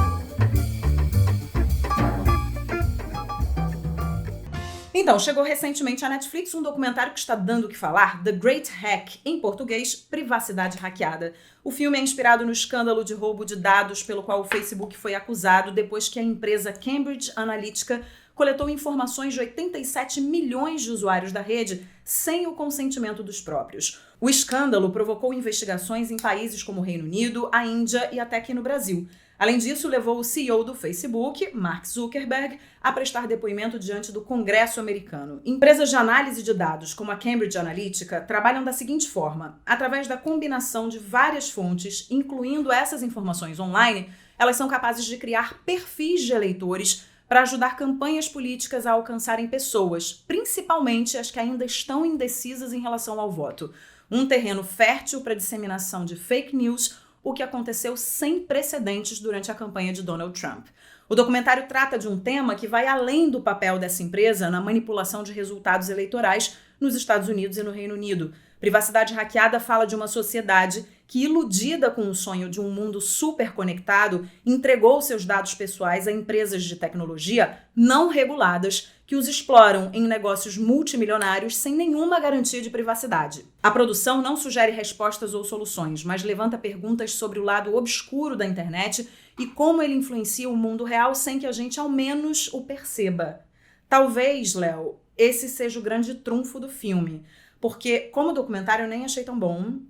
Então, chegou recentemente à Netflix um documentário que está dando o que falar, The Great Hack, em português, Privacidade Hackeada. O filme é inspirado no escândalo de roubo de dados pelo qual o Facebook foi acusado depois que a empresa Cambridge Analytica coletou informações de 87 milhões de usuários da rede sem o consentimento dos próprios. O escândalo provocou investigações em países como o Reino Unido, a Índia e até aqui no Brasil. Além disso, levou o CEO do Facebook, Mark Zuckerberg, a prestar depoimento diante do Congresso americano. Empresas de análise de dados, como a Cambridge Analytica, trabalham da seguinte forma: através da combinação de várias fontes, incluindo essas informações online, elas são capazes de criar perfis de eleitores para ajudar campanhas políticas a alcançarem pessoas, principalmente as que ainda estão indecisas em relação ao voto. Um terreno fértil para a disseminação de fake news, o que aconteceu sem precedentes durante a campanha de Donald Trump. O documentário trata de um tema que vai além do papel dessa empresa na manipulação de resultados eleitorais nos Estados Unidos e no Reino Unido. Privacidade Hackeada fala de uma sociedade que, iludida com o sonho de um mundo super conectado, entregou seus dados pessoais a empresas de tecnologia não reguladas que os exploram em negócios multimilionários sem nenhuma garantia de privacidade. A produção não sugere respostas ou soluções, mas levanta perguntas sobre o lado obscuro da internet e como ele influencia o mundo real sem que a gente ao menos o perceba. Talvez, Léo, esse seja o grande trunfo do filme. Porque, como documentário, eu nem achei tão bom.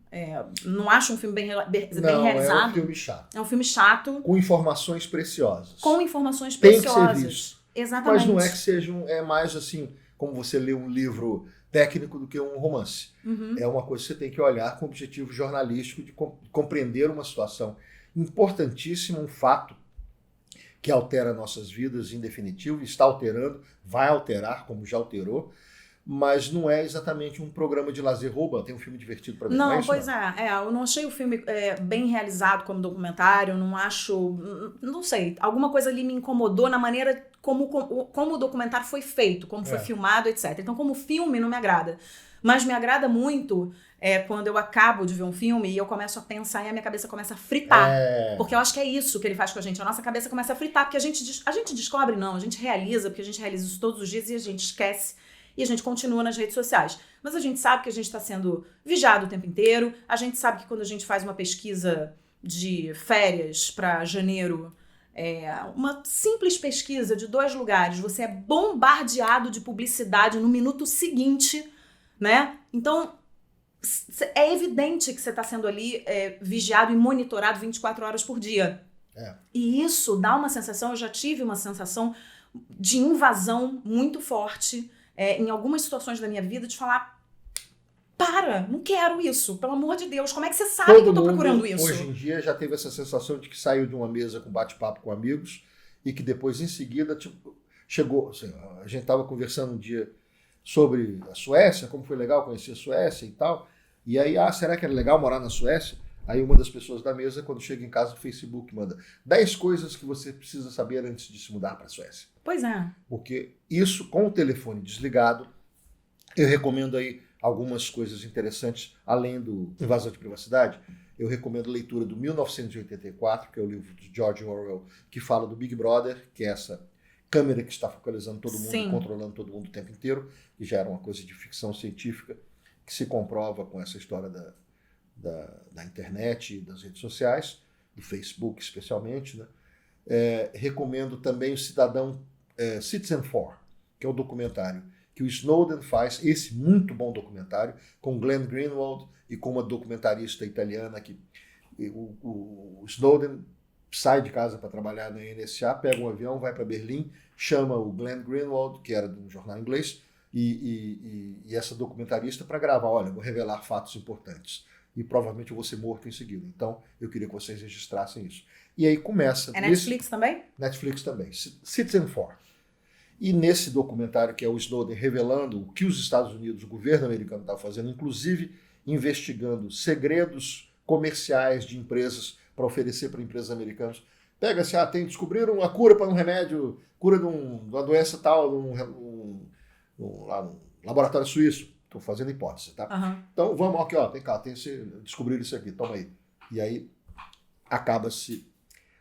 Não acho um filme bem realizado. É um filme chato. É um filme chato. Com informações preciosas. Tem que ser visto. Exatamente. Mas não é que seja é mais assim, como você lê um livro técnico do que um romance. Uhum. É uma coisa que você tem que olhar com o objetivo jornalístico de compreender uma situação importantíssima, um fato que altera nossas vidas em definitivo, está alterando, vai alterar, como já alterou. Mas não é exatamente um programa de lazer rouba, tem um filme divertido para ver. Não, pois é, eu não achei o filme bem realizado como documentário, não sei, alguma coisa ali me incomodou na maneira como o documentário foi feito, como foi filmado, etc. Então, como filme, não me agrada. Mas me agrada muito quando eu acabo de ver um filme e eu começo a pensar e a minha cabeça começa a fritar. Porque eu acho que é isso que ele faz com a gente, a nossa cabeça começa a fritar, porque a gente descobre, não, a gente realiza, porque a gente realiza isso todos os dias e a gente esquece. E a gente continua nas redes sociais. Mas a gente sabe que a gente está sendo vigiado o tempo inteiro. A gente sabe que quando a gente faz uma pesquisa de férias para janeiro, uma simples pesquisa de 2 lugares, você é bombardeado de publicidade no minuto seguinte, né? Então, é evidente que você está sendo ali vigiado e monitorado 24 horas por dia. E isso dá uma sensação, eu já tive uma sensação de invasão muito forte em algumas situações da minha vida, de falar, não quero isso, pelo amor de Deus, como é que você sabe que eu tô procurando isso? Hoje em dia já teve essa sensação de que saiu de uma mesa com bate-papo com amigos e que depois, em seguida, chegou, assim, a gente estava conversando um dia sobre a Suécia, como foi legal conhecer a Suécia e tal, e aí, será que era legal morar na Suécia? Aí uma das pessoas da mesa, quando chega em casa, no Facebook, manda 10 coisas que você precisa saber antes de se mudar para a Suécia. Pois é. Porque isso, com o telefone desligado, eu recomendo aí algumas coisas interessantes, além do invasão de privacidade. Eu recomendo a leitura do 1984, que é o livro de George Orwell, que fala do Big Brother, que é essa câmera que está focalizando todo mundo, Sim. e controlando todo mundo o tempo inteiro, que já era uma coisa de ficção científica, que se comprova com essa história da internet e das redes sociais, do Facebook especialmente, né? Recomendo também o Cidadão Citizen4, que é o documentário que o Snowden faz, esse muito bom documentário, com Glenn Greenwald e com uma documentarista italiana que o Snowden sai de casa para trabalhar na NSA, pega um avião, vai para Berlim, chama o Glenn Greenwald, que era de um jornal inglês, e essa documentarista para gravar, olha, vou revelar fatos importantes e provavelmente eu vou ser morto em seguida. Então, eu queria que vocês registrassem isso. E aí começa... É Netflix também? Netflix também. Citizen4. E nesse documentário, que é o Snowden revelando o que os Estados Unidos, o governo americano estava fazendo, inclusive investigando segredos comerciais de empresas para oferecer para empresas americanas. Pega-se, descobriram uma cura para um remédio, cura de uma doença tal, num laboratório suíço. Estou fazendo hipótese, tá? Uhum. Então, vamos aqui, descobrir isso aqui, toma aí. E aí, acaba-se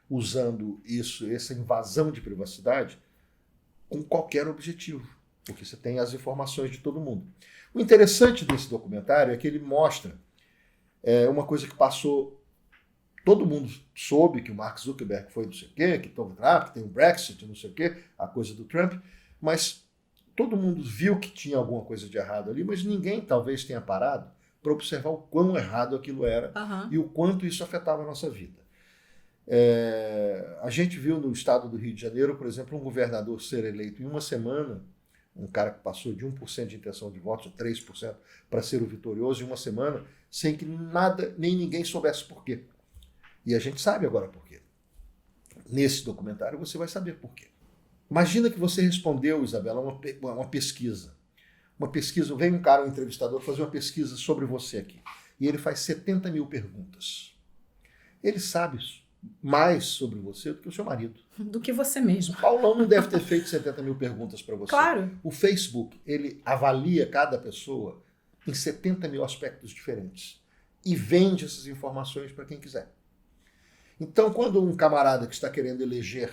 usando essa invasão de privacidade com qualquer objetivo, porque você tem as informações de todo mundo. O interessante desse documentário é que ele mostra uma coisa que passou, todo mundo soube que o Mark Zuckerberg foi não sei o quê, que tem o Brexit, não sei o quê, a coisa do Trump, mas todo mundo viu que tinha alguma coisa de errado ali, mas ninguém talvez tenha parado para observar o quão errado aquilo era e o quanto isso afetava a nossa vida. A gente viu no estado do Rio de Janeiro, por exemplo, um governador ser eleito em uma semana, um cara que passou de 1% de intenção de votos, ou 3%, para ser o vitorioso em uma semana, sem que nada, nem ninguém soubesse por quê. E a gente sabe agora por quê. Nesse documentário você vai saber por quê. Imagina que você respondeu, Isabela, uma pesquisa. Vem um cara, um entrevistador, fazer uma pesquisa sobre você aqui. E ele faz 70 mil perguntas. Ele sabe mais sobre você do que o seu marido. Do que você mesmo. O Paulão não deve ter feito 70 mil perguntas para você. Claro. O Facebook, ele avalia cada pessoa em 70 mil aspectos diferentes. E vende essas informações para quem quiser. Então, quando um camarada que está querendo eleger,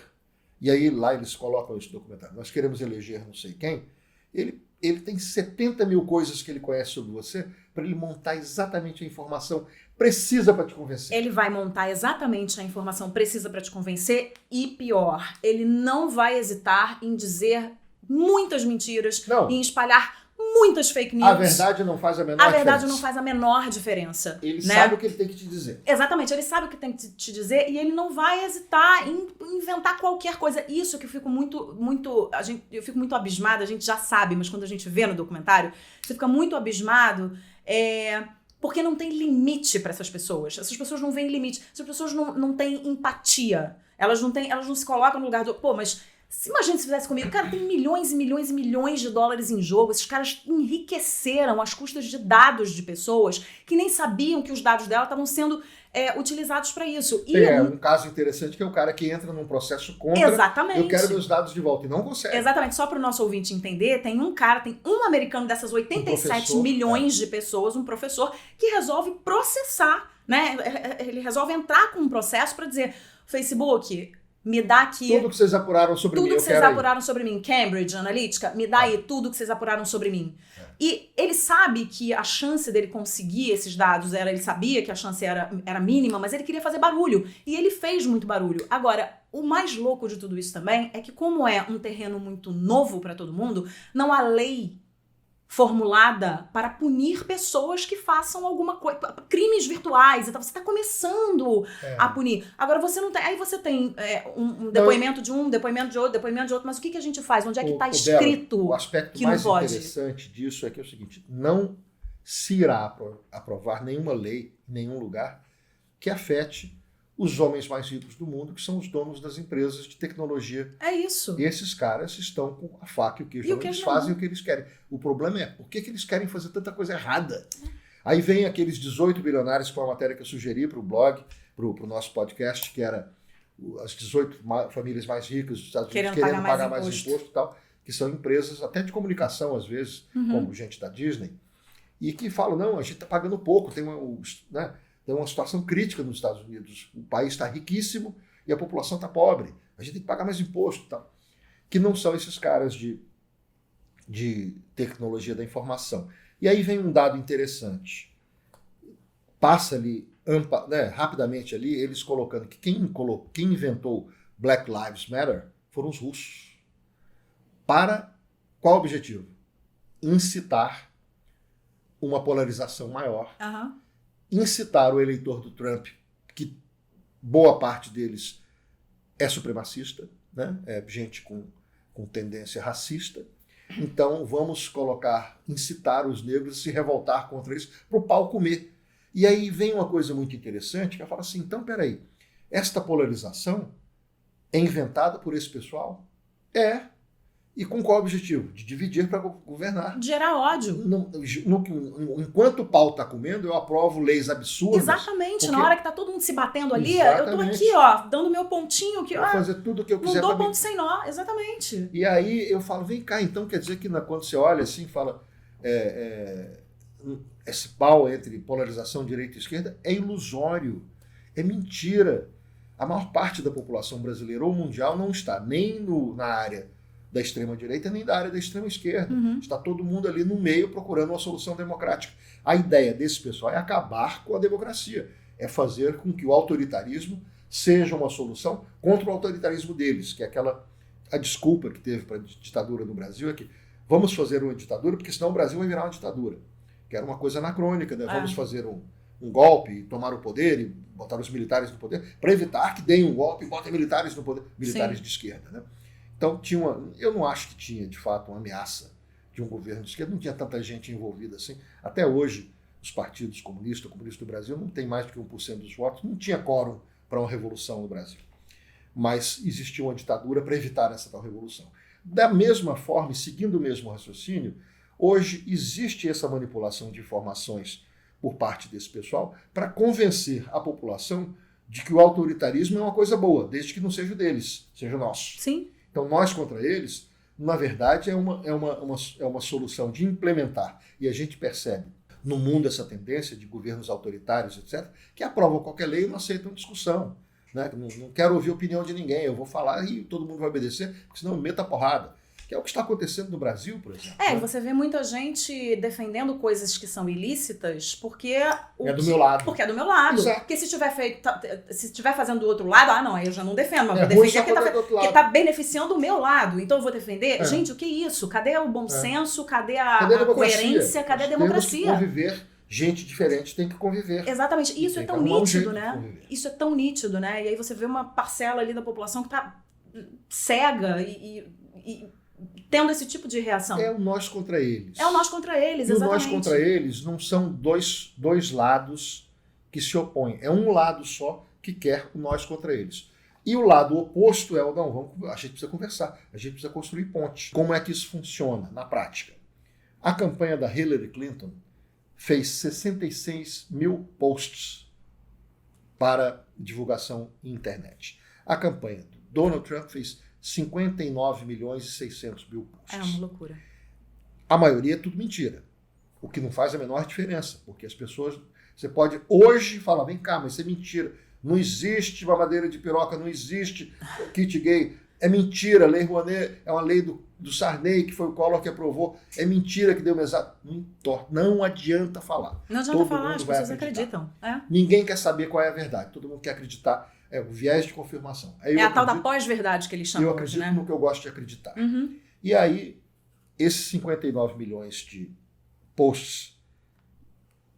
e aí lá eles colocam esse documentário, nós queremos eleger não sei quem, ele tem 70 mil coisas que ele conhece sobre você para ele montar exatamente a informação precisa para te convencer. Ele vai montar exatamente a informação precisa para te convencer e pior, ele não vai hesitar em dizer muitas mentiras, em espalhar muitas fake news. A verdade não faz a menor diferença. A verdade não faz a menor diferença. Ele sabe o que ele tem que te dizer. Exatamente, ele sabe o que tem que te dizer e ele não vai hesitar em inventar qualquer coisa. Isso que eu fico eu fico muito abismada, a gente já sabe, mas quando a gente vê no documentário, você fica muito abismado, porque não tem limite para essas pessoas. Essas pessoas não veem limite, essas pessoas não têm empatia. Elas não se colocam no lugar do... mas... Imagina se fizesse comigo. Cara, tem milhões e milhões e milhões de dólares em jogo. Esses caras enriqueceram às custas de dados de pessoas que nem sabiam que os dados dela estavam sendo utilizados para isso. Um caso interessante que é o cara que entra num processo contra. Exatamente. Eu quero meus dados de volta e não consegue. Exatamente. Só para o nosso ouvinte entender, tem um americano dessas 87 milhões de pessoas, um professor, que resolve processar, né? Ele resolve entrar com um processo para dizer, Facebook... me dá aqui... Tudo que vocês apuraram sobre mim, Tudo que vocês apuraram sobre mim. Cambridge Analytica, me dá aí tudo que vocês apuraram sobre mim. E ele sabe que a chance dele conseguir esses dados ele sabia que a chance era mínima, mas ele queria fazer barulho. E ele fez muito barulho. Agora, o mais louco de tudo isso também é que como é um terreno muito novo para todo mundo, não há lei formulada para punir pessoas que façam alguma coisa, crimes virtuais. Então você está começando a punir. Agora você não tem. Aí você tem um depoimento de um, depoimento de outro, mas o que a gente faz? Onde é que está escrito Bela, o aspecto que mais não pode? interessante disso é que é o seguinte: não se irá aprovar nenhuma lei em nenhum lugar que afete os homens mais ricos do mundo, que são os donos das empresas de tecnologia. É isso. E esses caras estão com a faca e o queijo. Eles fazem o que eles querem. O problema é, por que eles querem fazer tanta coisa errada? Aí vem aqueles 18 bilionários, com a matéria que eu sugeri para o blog, para o nosso podcast, que era as 18 famílias mais ricas dos Estados Unidos querendo pagar mais imposto e tal, que são empresas até de comunicação, às vezes, como gente da Disney, e que falam, não, a gente está pagando pouco, tem uma situação crítica nos Estados Unidos. O país está riquíssimo e a população está pobre. A gente tem que pagar mais imposto e tal. que não são esses caras de tecnologia da informação. E aí vem um dado interessante. Passa ali, rapidamente ali, eles colocando que quem inventou Black Lives Matter foram os russos. Para qual objetivo? Incitar uma polarização maior, incitar o eleitor do Trump, que boa parte deles é supremacista, né? É gente com tendência racista. Então vamos incitar os negros a se revoltar contra isso, para o pau comer. E aí vem uma coisa muito interessante, que ela fala assim, então peraí, esta polarização é inventada por esse pessoal? É. E com qual objetivo? De dividir para governar. De gerar ódio. Enquanto o pau está comendo, eu aprovo leis absurdas. Exatamente. Na hora que tá todo mundo se batendo ali, Exatamente. eu tô aqui, ó, dando meu pontinho. Aqui, vou fazer tudo o que eu quiser. Não dou ponto sem nó, exatamente. E aí eu falo, vem cá, então quer dizer que quando você olha assim, fala, esse pau entre polarização direita e esquerda é ilusório, é mentira. A maior parte da população brasileira ou mundial não está nem na área da extrema-direita, nem da área da extrema-esquerda. Está todo mundo ali no meio procurando uma solução democrática. A ideia desse pessoal é acabar com a democracia, é fazer com que o autoritarismo seja uma solução contra o autoritarismo deles, que é a desculpa que teve para a ditadura no Brasil, é que vamos fazer uma ditadura, porque senão o Brasil vai virar uma ditadura, que era uma coisa anacrônica, né? Vamos fazer um golpe, tomar o poder e botar os militares no poder, para evitar que deem um golpe e botem militares no poder, militares de esquerda, né? Então eu não acho que tinha, de fato, uma ameaça de um governo de esquerda, não tinha tanta gente envolvida assim. Até hoje, os partidos comunistas, o Comunista do Brasil, não tem mais do que 1% dos votos, não tinha quórum para uma revolução no Brasil. Mas existia uma ditadura para evitar essa tal revolução. Da mesma forma, e seguindo o mesmo raciocínio, hoje existe essa manipulação de informações por parte desse pessoal para convencer a população de que o autoritarismo é uma coisa boa, desde que não seja o deles, seja o nosso. Sim. Então, nós contra eles, na verdade, é uma solução de implementar. E a gente percebe no mundo essa tendência de governos autoritários, etc., que aprovam qualquer lei e não aceitam discussão. Né? Não quero ouvir a opinião de ninguém, eu vou falar e todo mundo vai obedecer, porque senão eu meto a porrada. Que é o que está acontecendo no Brasil, por exemplo. Né? Você vê muita gente defendendo coisas que são ilícitas porque... É do meu lado. Porque é do meu lado. Exato. Porque se estiver fazendo do outro lado, não, aí eu já não defendo, mas vou ruim defender porque tá beneficiando o meu lado. Então eu vou defender. Gente, o que é isso? Cadê o bom senso? Cadê a coerência? Cadê a democracia? Temos que conviver. Gente diferente tem que conviver. Exatamente. Isso é tão nítido, né? Isso é tão nítido, né? E aí você vê uma parcela ali da população que está cega e tendo esse tipo de reação. É o nós contra eles. É o nós contra eles, e exatamente. E o nós contra eles não são dois lados que se opõem. É um lado só que quer o nós contra eles. E o lado oposto é a gente precisa conversar, a gente precisa construir pontes. Como é que isso funciona na prática? A campanha da Hillary Clinton fez 66 mil posts para divulgação em internet. A campanha do Donald Trump fez 59 milhões e 600 mil posts. É uma loucura. A maioria é tudo mentira. O que não faz a menor diferença. Porque as pessoas... Você pode hoje falar, vem cá, mas isso é mentira. Não existe mamadeira de piroca, não existe kit gay. É mentira. A Lei Rouanet é uma lei do Sarney, que foi o Collor que aprovou. É mentira que deu mesada. Não adianta falar. Não adianta falar, as pessoas acreditam. Ninguém quer saber qual é a verdade. Todo mundo quer acreditar. É o viés de confirmação. A tal da pós-verdade que eles chamam. Eu acredito no que eu gosto de acreditar. Uhum. E aí, esses 59 milhões de posts,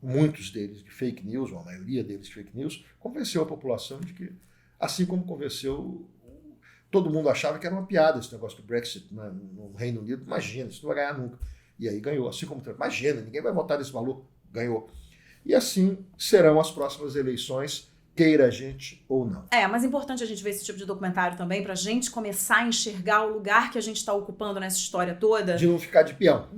muitos deles de fake news, ou a maioria deles de fake news, convenceu a população de que, assim como convenceu, todo mundo achava que era uma piada esse negócio do Brexit no Reino Unido. Imagina, isso não vai ganhar nunca. E aí ganhou. Assim como Trump. Imagina, ninguém vai votar nesse valor. Ganhou. E assim serão as próximas eleições, queira a gente ou não. Mas é importante a gente ver esse tipo de documentário também, pra gente começar a enxergar o lugar que a gente está ocupando nessa história toda. De não ficar de peão.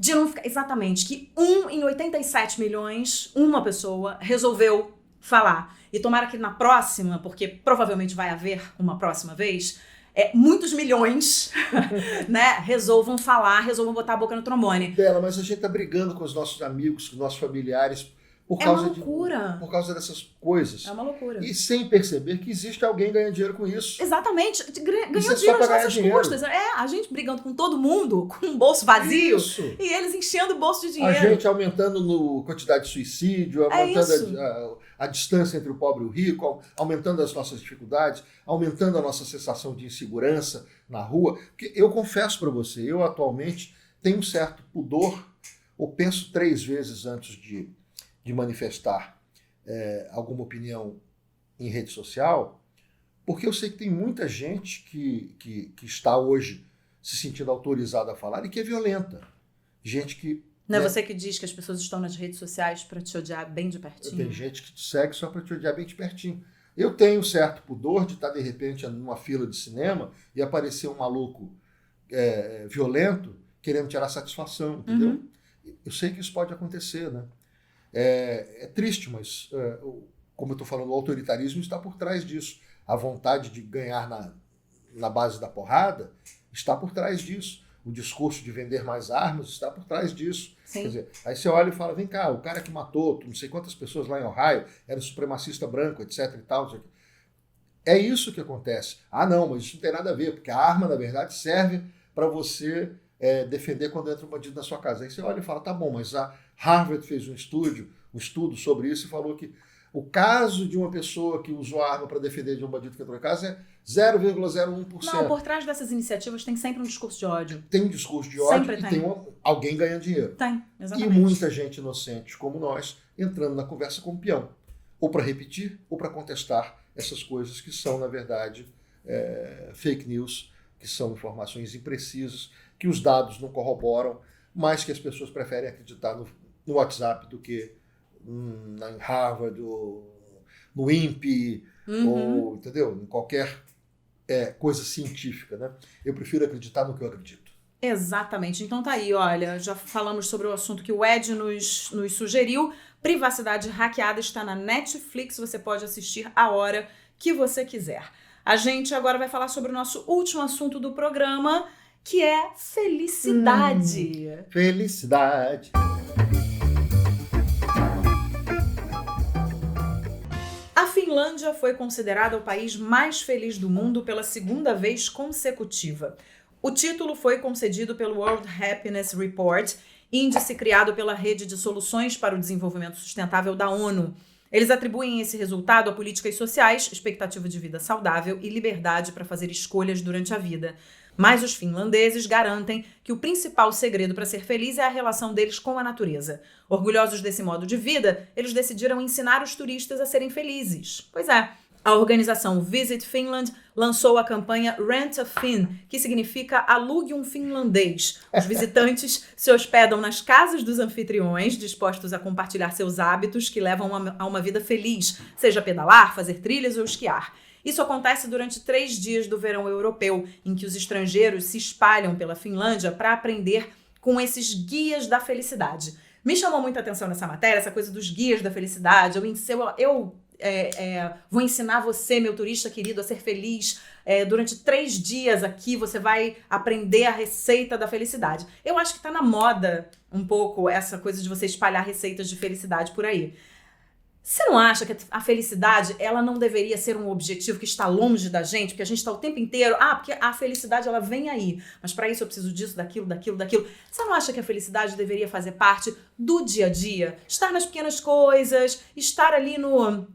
Exatamente. Que 1 em 87 milhões, uma pessoa resolveu falar. E tomara que na próxima, porque provavelmente vai haver uma próxima vez, muitos milhões né, resolvam falar, resolvam botar a boca no trombone. Mas a gente tá brigando com os nossos amigos, com os nossos familiares, por É causa uma loucura. por causa dessas coisas. É uma loucura. E sem perceber que existe alguém ganhando dinheiro com isso. Exatamente. Ganhando Isso é só dinheiro pra às ganhar nossas dinheiro. custas. A gente brigando com todo mundo, com um bolso vazio, Isso. e eles enchendo o bolso de A dinheiro. gente aumentando a quantidade de suicídio, É aumentando isso. a distância entre o pobre e o rico, aumentando as nossas dificuldades, aumentando a nossa sensação de insegurança na rua. Porque eu confesso para você, eu atualmente tenho um certo pudor, ou penso 3 vezes antes de manifestar alguma opinião em rede social, porque eu sei que tem muita gente que está hoje se sentindo autorizada a falar e que é violenta. Gente que... Não é você que diz que as pessoas estão nas redes sociais para te odiar bem de pertinho? Tem gente que te segue só para te odiar bem de pertinho. Eu tenho um certo pudor de estar, de repente, numa fila de cinema e aparecer um maluco violento querendo tirar satisfação, entendeu? Uhum. Eu sei que isso pode acontecer, né? É triste, mas, como eu estou falando, o autoritarismo está por trás disso. A vontade de ganhar na base da porrada está por trás disso. O discurso de vender mais armas está por trás disso. Sim. Quer dizer, aí você olha e fala, vem cá, o cara que matou não sei quantas pessoas lá em Ohio era supremacista branco, etc e tal. Não sei o quê. É isso que acontece. Ah, não, mas isso não tem nada a ver, porque a arma, na verdade, serve para você defender quando entra um bandido na sua casa. Aí você olha e fala, tá bom, mas a Harvard fez um estudo sobre isso e falou que o caso de uma pessoa que usou a arma para defender de um bandido que entrou em casa é 0,01%. Não, por trás dessas iniciativas tem sempre um discurso de ódio. Tem um discurso de ódio Sempre e tem. tem alguém ganhando dinheiro. Tem, E exatamente. muita gente inocente como nós entrando na conversa como peão. Ou para repetir, ou para contestar essas coisas que são, na verdade, fake news, que são informações imprecisas, que os dados não corroboram, mas que as pessoas preferem acreditar no WhatsApp do que em Harvard, ou no INPE, ou, entendeu? Em qualquer coisa científica, né? Eu prefiro acreditar no que eu acredito. Exatamente. Então tá aí, olha, já falamos sobre o assunto que o Ed nos sugeriu. Privacidade Hackeada está na Netflix, você pode assistir a hora que você quiser. A gente agora vai falar sobre o nosso último assunto do programa, que é felicidade. Felicidade. A Finlândia foi considerada o país mais feliz do mundo pela 2ª vez consecutiva. O título foi concedido pelo World Happiness Report, índice criado pela Rede de Soluções para o Desenvolvimento Sustentável da ONU. Eles atribuem esse resultado a políticas sociais, expectativa de vida saudável e liberdade para fazer escolhas durante a vida. Mas os finlandeses garantem que o principal segredo para ser feliz é a relação deles com a natureza. Orgulhosos desse modo de vida, eles decidiram ensinar os turistas a serem felizes. Pois é, a organização Visit Finland lançou a campanha Rent a Finn, que significa alugue um finlandês. Os visitantes se hospedam nas casas dos anfitriões, dispostos a compartilhar seus hábitos que levam a uma vida feliz, seja pedalar, fazer trilhas ou esquiar. Isso acontece durante 3 dias do verão europeu, em que os estrangeiros se espalham pela Finlândia para aprender com esses guias da felicidade. Me chamou muita atenção nessa matéria, essa coisa dos guias da felicidade. Eu vou ensinar você, meu turista querido, a ser feliz. Durante 3 dias aqui você vai aprender a receita da felicidade. Eu acho que tá na moda um pouco essa coisa de você espalhar receitas de felicidade por aí. Você não acha que a felicidade, ela não deveria ser um objetivo que está longe da gente? Porque a gente está o tempo inteiro, porque a felicidade ela vem aí, mas para isso eu preciso disso, daquilo. Você não acha que a felicidade deveria fazer parte do dia a dia? Estar nas pequenas coisas, estar ali no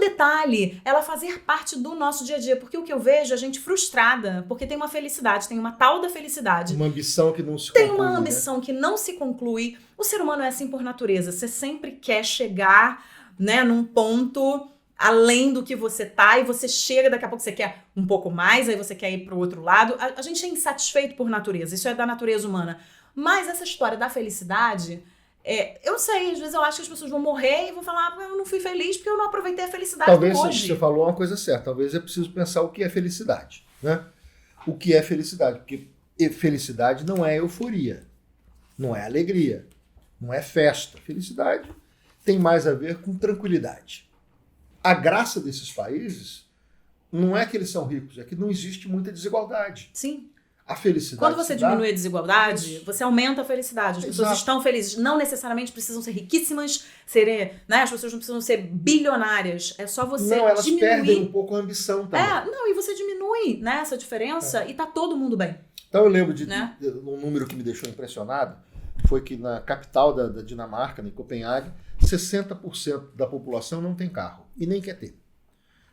detalhe, ela fazer parte do nosso dia a dia. Porque o que eu vejo é gente frustrada, porque tem uma felicidade, tem uma tal da felicidade. Uma ambição que não se conclui. Tem uma ambição que não se conclui. O ser humano é assim por natureza. Você sempre quer chegar, né, num ponto além do que você tá, e você chega, daqui a pouco você quer um pouco mais, aí você quer ir pro outro lado. A gente é insatisfeito por natureza, isso é da natureza humana. Mas essa história da felicidade, eu não sei, às vezes eu acho que as pessoas vão morrer e vão falar, eu não fui feliz porque eu não aproveitei a felicidade Talvez do hoje. você falou uma coisa certa, talvez é preciso pensar o que é felicidade, né? O que é felicidade, porque felicidade não é euforia, não é alegria, não é festa. Felicidade tem mais a ver com tranquilidade. A graça desses países não é que eles são ricos, é que não existe muita desigualdade. Sim. A felicidade. Quando você diminui a desigualdade, você aumenta a felicidade. As pessoas Exato. estão felizes. Não necessariamente precisam ser riquíssimas, né? As pessoas não precisam ser bilionárias. É só você Não, elas diminuir. perdem um pouco a ambição também. E você diminui, né, essa diferença e tá todo mundo bem. Então eu lembro de Né? um número que me deixou impressionado, foi que na capital da Dinamarca, em Copenhague, 60% da população não tem carro e nem quer ter.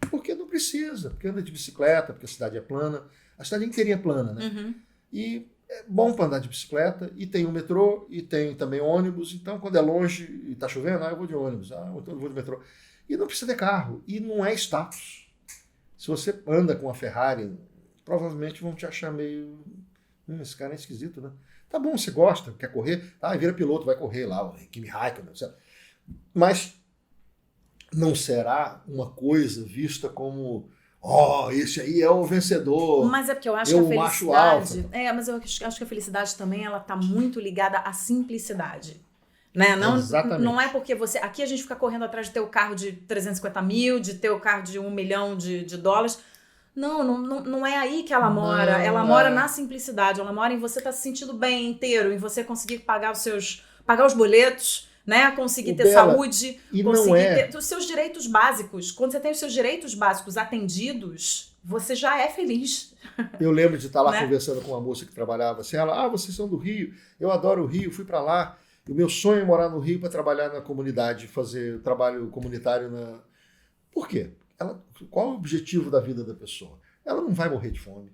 Porque não precisa, porque anda de bicicleta, porque a cidade é plana. A cidade inteirinha é plana, né? Uhum. E é bom para andar de bicicleta, e tem o metrô, e tem também ônibus. Então, quando é longe e está chovendo, eu vou de ônibus, eu vou de metrô. E não precisa ter carro, e não é status. Se você anda com uma Ferrari, provavelmente vão te achar meio... esse cara é esquisito, né? Tá bom, você gosta, quer correr, vira piloto, vai correr lá, o Kimi Raikkonen, etc. Mas não será uma coisa vista como... esse aí é o vencedor. Mas é porque eu acho Eu que a macho felicidade... alfa. Mas eu acho que a felicidade também, ela tá muito ligada à simplicidade. Né? Exatamente. Não é porque você... Aqui a gente fica correndo atrás de ter o carro de 350 mil, de ter o carro de $1 milhão de dólares. Não é aí que ela mora. Ela mora na simplicidade. Ela mora em você estar se sentindo bem inteiro, em você conseguir pagar os boletos, né? Conseguir ter saúde, conseguir ter os seus direitos básicos. Quando você tem os seus direitos básicos atendidos, você já é feliz. Eu lembro de estar lá Né? conversando com uma moça que trabalhava assim, ela, vocês são do Rio, eu adoro o Rio, fui para lá, e o meu sonho é morar no Rio para trabalhar na comunidade, fazer trabalho comunitário na... Por quê? Qual é o objetivo da vida da pessoa? Ela não vai morrer de fome,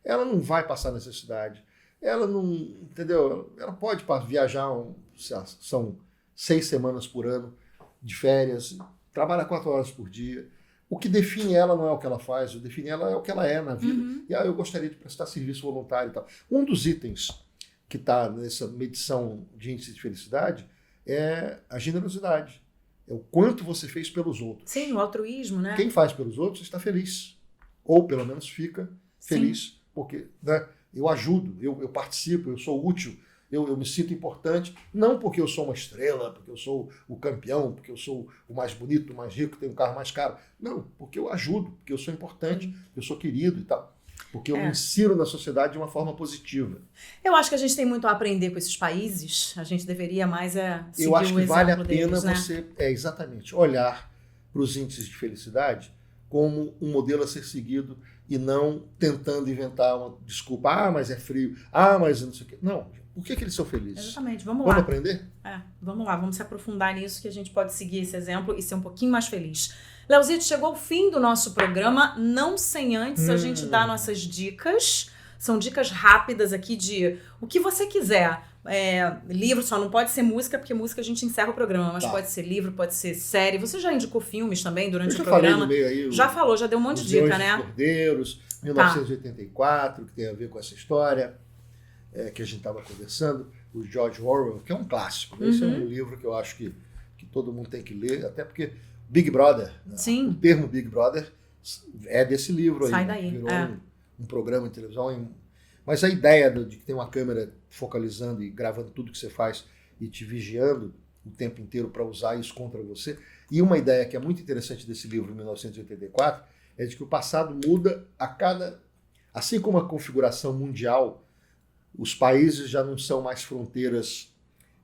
ela não vai passar necessidade, ela não, entendeu? Ela pode viajar, são 6 semanas por ano de férias, trabalha 4 horas por dia. O que define ela não é o que ela faz, o que define ela é o que ela é na vida. Uhum. E eu gostaria de prestar serviço voluntário e tal. Um dos itens que está nessa medição de índice de felicidade é a generosidade. É o quanto você fez pelos outros. Sim, o altruísmo, né? Quem faz pelos outros está feliz. Ou pelo menos fica feliz. Porque, né, eu ajudo, eu participo, eu sou útil, eu me sinto importante. Não porque eu sou uma estrela, porque eu sou o campeão, porque eu sou o mais bonito, o mais rico, tenho um carro mais caro. Não, porque eu ajudo, porque eu sou importante, porque eu sou querido e tal. Porque eu me insiro na sociedade de uma forma positiva. Eu acho que a gente tem muito a aprender com esses países. A gente deveria mais seguir eu acho o que vale a exemplo pena deles, né? você, exatamente, olhar para os índices de felicidade como um modelo a ser seguido e não tentando inventar uma desculpa. Mas é frio. Mas não sei o quê. Não, por que eles são felizes? Exatamente, vamos Vamos lá. aprender? Vamos lá, vamos se aprofundar nisso que a gente pode seguir esse exemplo e ser um pouquinho mais feliz. Leozito, chegou ao fim do nosso programa, não sem antes a gente dar nossas dicas. São dicas rápidas aqui de o que você quiser. Livro só não pode ser música, porque música a gente encerra o programa, mas pode ser livro, pode ser série. Você já indicou filmes também durante o programa? Falei no meio aí, já falou, já deu um monte de dica, né? Cordeiros, 1984, que tem a ver com essa história que a gente estava conversando, o George Orwell, que é um clássico. Né? Esse é um livro que eu acho que todo mundo tem que ler, até porque Big Brother, Sim. O termo Big Brother é desse livro aí. Sai daí. Virou um programa de televisão. Mas a ideia de que tem uma câmera focalizando e gravando tudo que você faz e te vigiando o tempo inteiro para usar isso contra você. E uma ideia que é muito interessante desse livro, 1984, é de que o passado muda a cada... Assim como a configuração mundial, os países já não são mais fronteiras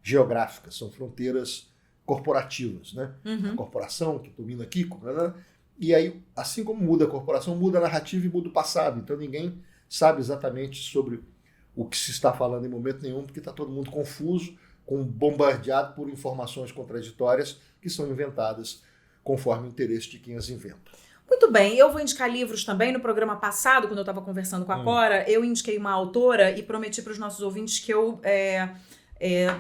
geográficas, são fronteiras corporativas, né? A corporação que domina aqui, né? E aí, assim como muda a corporação, muda a narrativa e muda o passado. Então ninguém sabe exatamente sobre o que se está falando em momento nenhum, porque está todo mundo confuso, bombardeado por informações contraditórias que são inventadas conforme o interesse de quem as inventa. Muito bem, eu vou indicar livros também. No programa passado, quando eu estava conversando com a Cora, eu indiquei uma autora e prometi para os nossos ouvintes que eu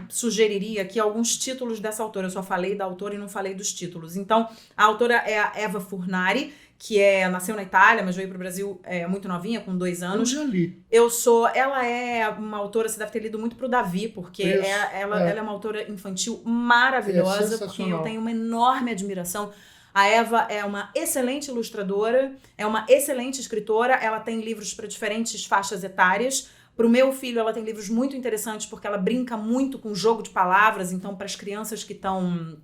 sugeriria aqui alguns títulos dessa autora. Eu só falei da autora e não falei dos títulos. Então, a autora é a Eva Furnari, que nasceu na Itália, mas veio para o Brasil muito novinha, com 2 anos. Eu já li. Ela é uma autora, você deve ter lido muito pro Davi, porque ela é uma autora infantil maravilhosa, porque eu tenho uma enorme admiração. A Eva é uma excelente ilustradora, é uma excelente escritora, ela tem livros para diferentes faixas etárias. Para o meu filho, ela tem livros muito interessantes, porque ela brinca muito com jogo de palavras, então para as crianças que estão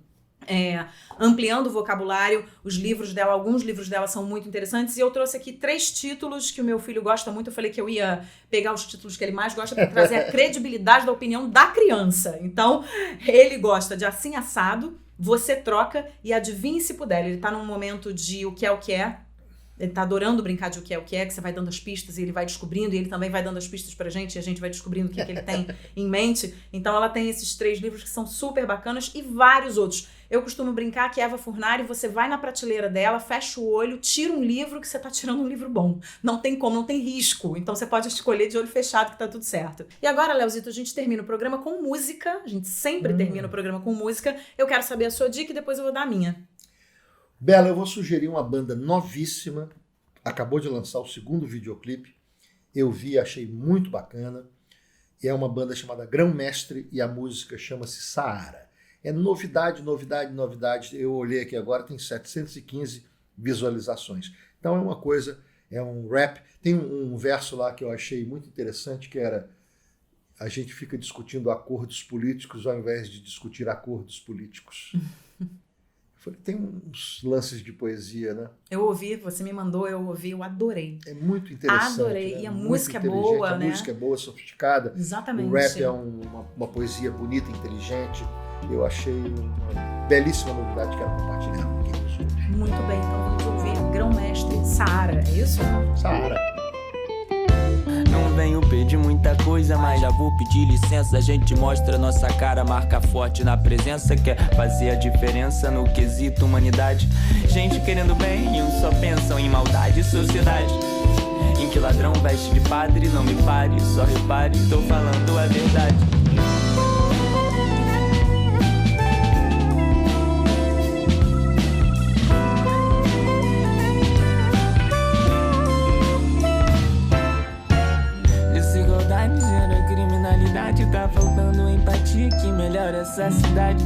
ampliando o vocabulário. Os livros dela, alguns livros dela são muito interessantes. E eu trouxe aqui 3 títulos que o meu filho gosta muito. Eu falei que eu ia pegar os títulos que ele mais gosta para trazer a credibilidade da opinião da criança. Então, ele gosta de Assim Assado, Você Troca e Adivinhe Se Puder. Ele tá num momento de o que é. Ele tá adorando brincar de o que é, que você vai dando as pistas e ele vai descobrindo, e ele também vai dando as pistas pra gente, e a gente vai descobrindo o que ele tem em mente. Então ela tem esses 3 livros que são super bacanas e vários outros. Eu costumo brincar que Eva Furnari, você vai na prateleira dela, fecha o olho, tira um livro que você tá tirando um livro bom. Não tem como, não tem risco. Então você pode escolher de olho fechado que tá tudo certo. E agora, Leozito, a gente termina o programa com música. A gente sempre termina o programa com música. Eu quero saber a sua dica e depois eu vou dar a minha. Bela, eu vou sugerir uma banda novíssima, acabou de lançar o 2º videoclipe, eu vi, achei muito bacana, e é uma banda chamada Grão Mestre e a música chama-se Saara. É novidade, eu olhei aqui agora, tem 715 visualizações. Então é uma coisa, é um rap, tem um verso lá que eu achei muito interessante, que era: a gente fica discutindo acordos políticos ao invés de discutir acordos políticos. Tem uns lances de poesia, né? Eu ouvi, você me mandou, eu ouvi, eu adorei. É muito interessante. Adorei. Né? E a muito música é boa, né? A música é boa, sofisticada. Exatamente. O rap é uma poesia bonita, inteligente. Eu achei uma belíssima novidade que quero compartilhar com quem nos ouve. Muito bem, então vamos ouvir Grão Mestre, Saara, é isso? Saara. Não venho pedir muita coisa, mas já vou pedir licença. A gente mostra nossa cara, marca forte na presença. Quer fazer a diferença no quesito humanidade. Gente querendo bem e uns só pensam em maldade. Sociedade em que ladrão veste de padre. Não me pare, só repare, tô falando a verdade. Tá faltando empatia que melhora essa cidade,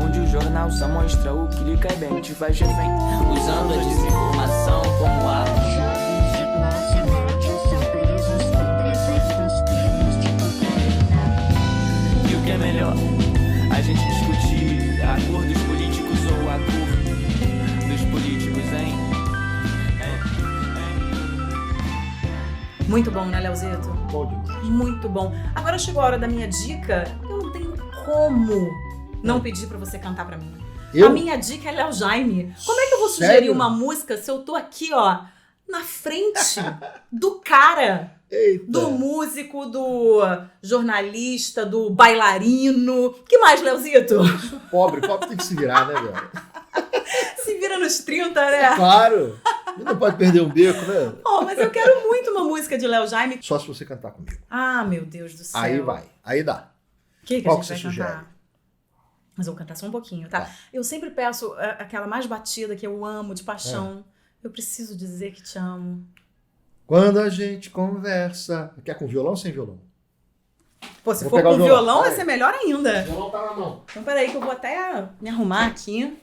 onde o jornal só mostra o que lhe cai bem, te faz refém, usando a desinformação como arma. E o que é melhor? A gente discutir a cor dos políticos ou a cor dos políticos, hein? Muito bom, né, Leozito? Bom demais. Muito bom. Agora chegou a hora da minha dica. Eu não tenho como não pedir pra você cantar pra mim. Eu? A minha dica é Léo Jaime. Como é que eu vou sugerir Sério? uma música se eu tô aqui, ó, na frente do cara, Eita. do músico, do jornalista, do bailarino? Que mais, Leozito? Pobre tem que se virar, né, Bela? Se vira nos 30, né? Claro. Não pode perder um beco, né? Oh, mas eu quero muito uma música de Léo Jaime. Só se você cantar comigo. Ah, meu Deus do céu. Aí vai. Aí dá. O que a Qual gente vai que você cantar? sugere? Mas eu vou cantar só um pouquinho, tá? Eu sempre peço aquela mais batida que eu amo, de paixão. Eu preciso dizer que te amo. Quando a gente conversa... Quer com violão ou sem violão? Pô, se Vou for pegar com o violão. violão, vai Vai. ser melhor ainda. O violão tá na mão. Então peraí que eu vou até me arrumar aqui.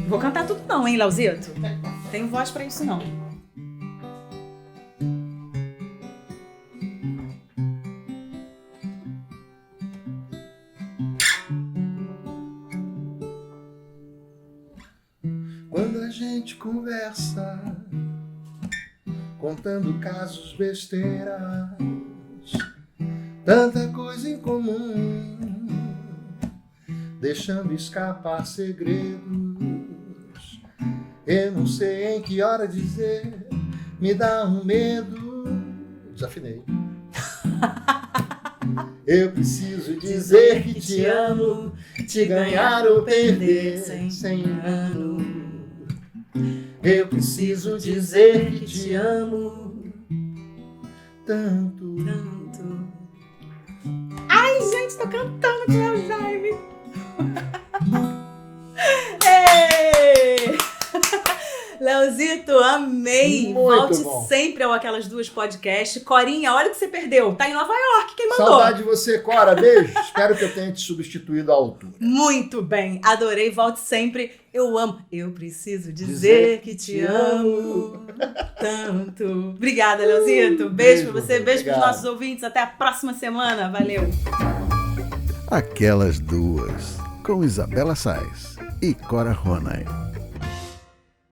Vou cantar tudo não, hein, Leozito? Tenho voz pra isso não. Quando a gente conversa, contando casos, besteiras, tanta coisa em comum, deixando escapar segredos. Eu não sei em que hora dizer, me dá um medo. Desafinei. Eu preciso dizer que te amo, te ganhar ou perder sem engano. Eu preciso dizer que te amo tanto. Tanto. Ai, gente, tô cantando com o Léo Jaime. Ei! Leozito, amei! Muito Volte bom. sempre ao Aquelas Duas Podcast. Corinha, olha o que você perdeu. Tá em Nova York, quem mandou? Saudade de você, Cora. Beijo. Espero que eu tenha te substituído à altura. Muito bem, adorei, volte sempre. Eu amo. Eu preciso dizer que te amo tanto. Obrigada, Leozito. Beijo pra você, beijo pros obrigado. nossos ouvintes. Até a próxima semana. Valeu. Aquelas Duas. com Isabela Sais e Cora Ronay.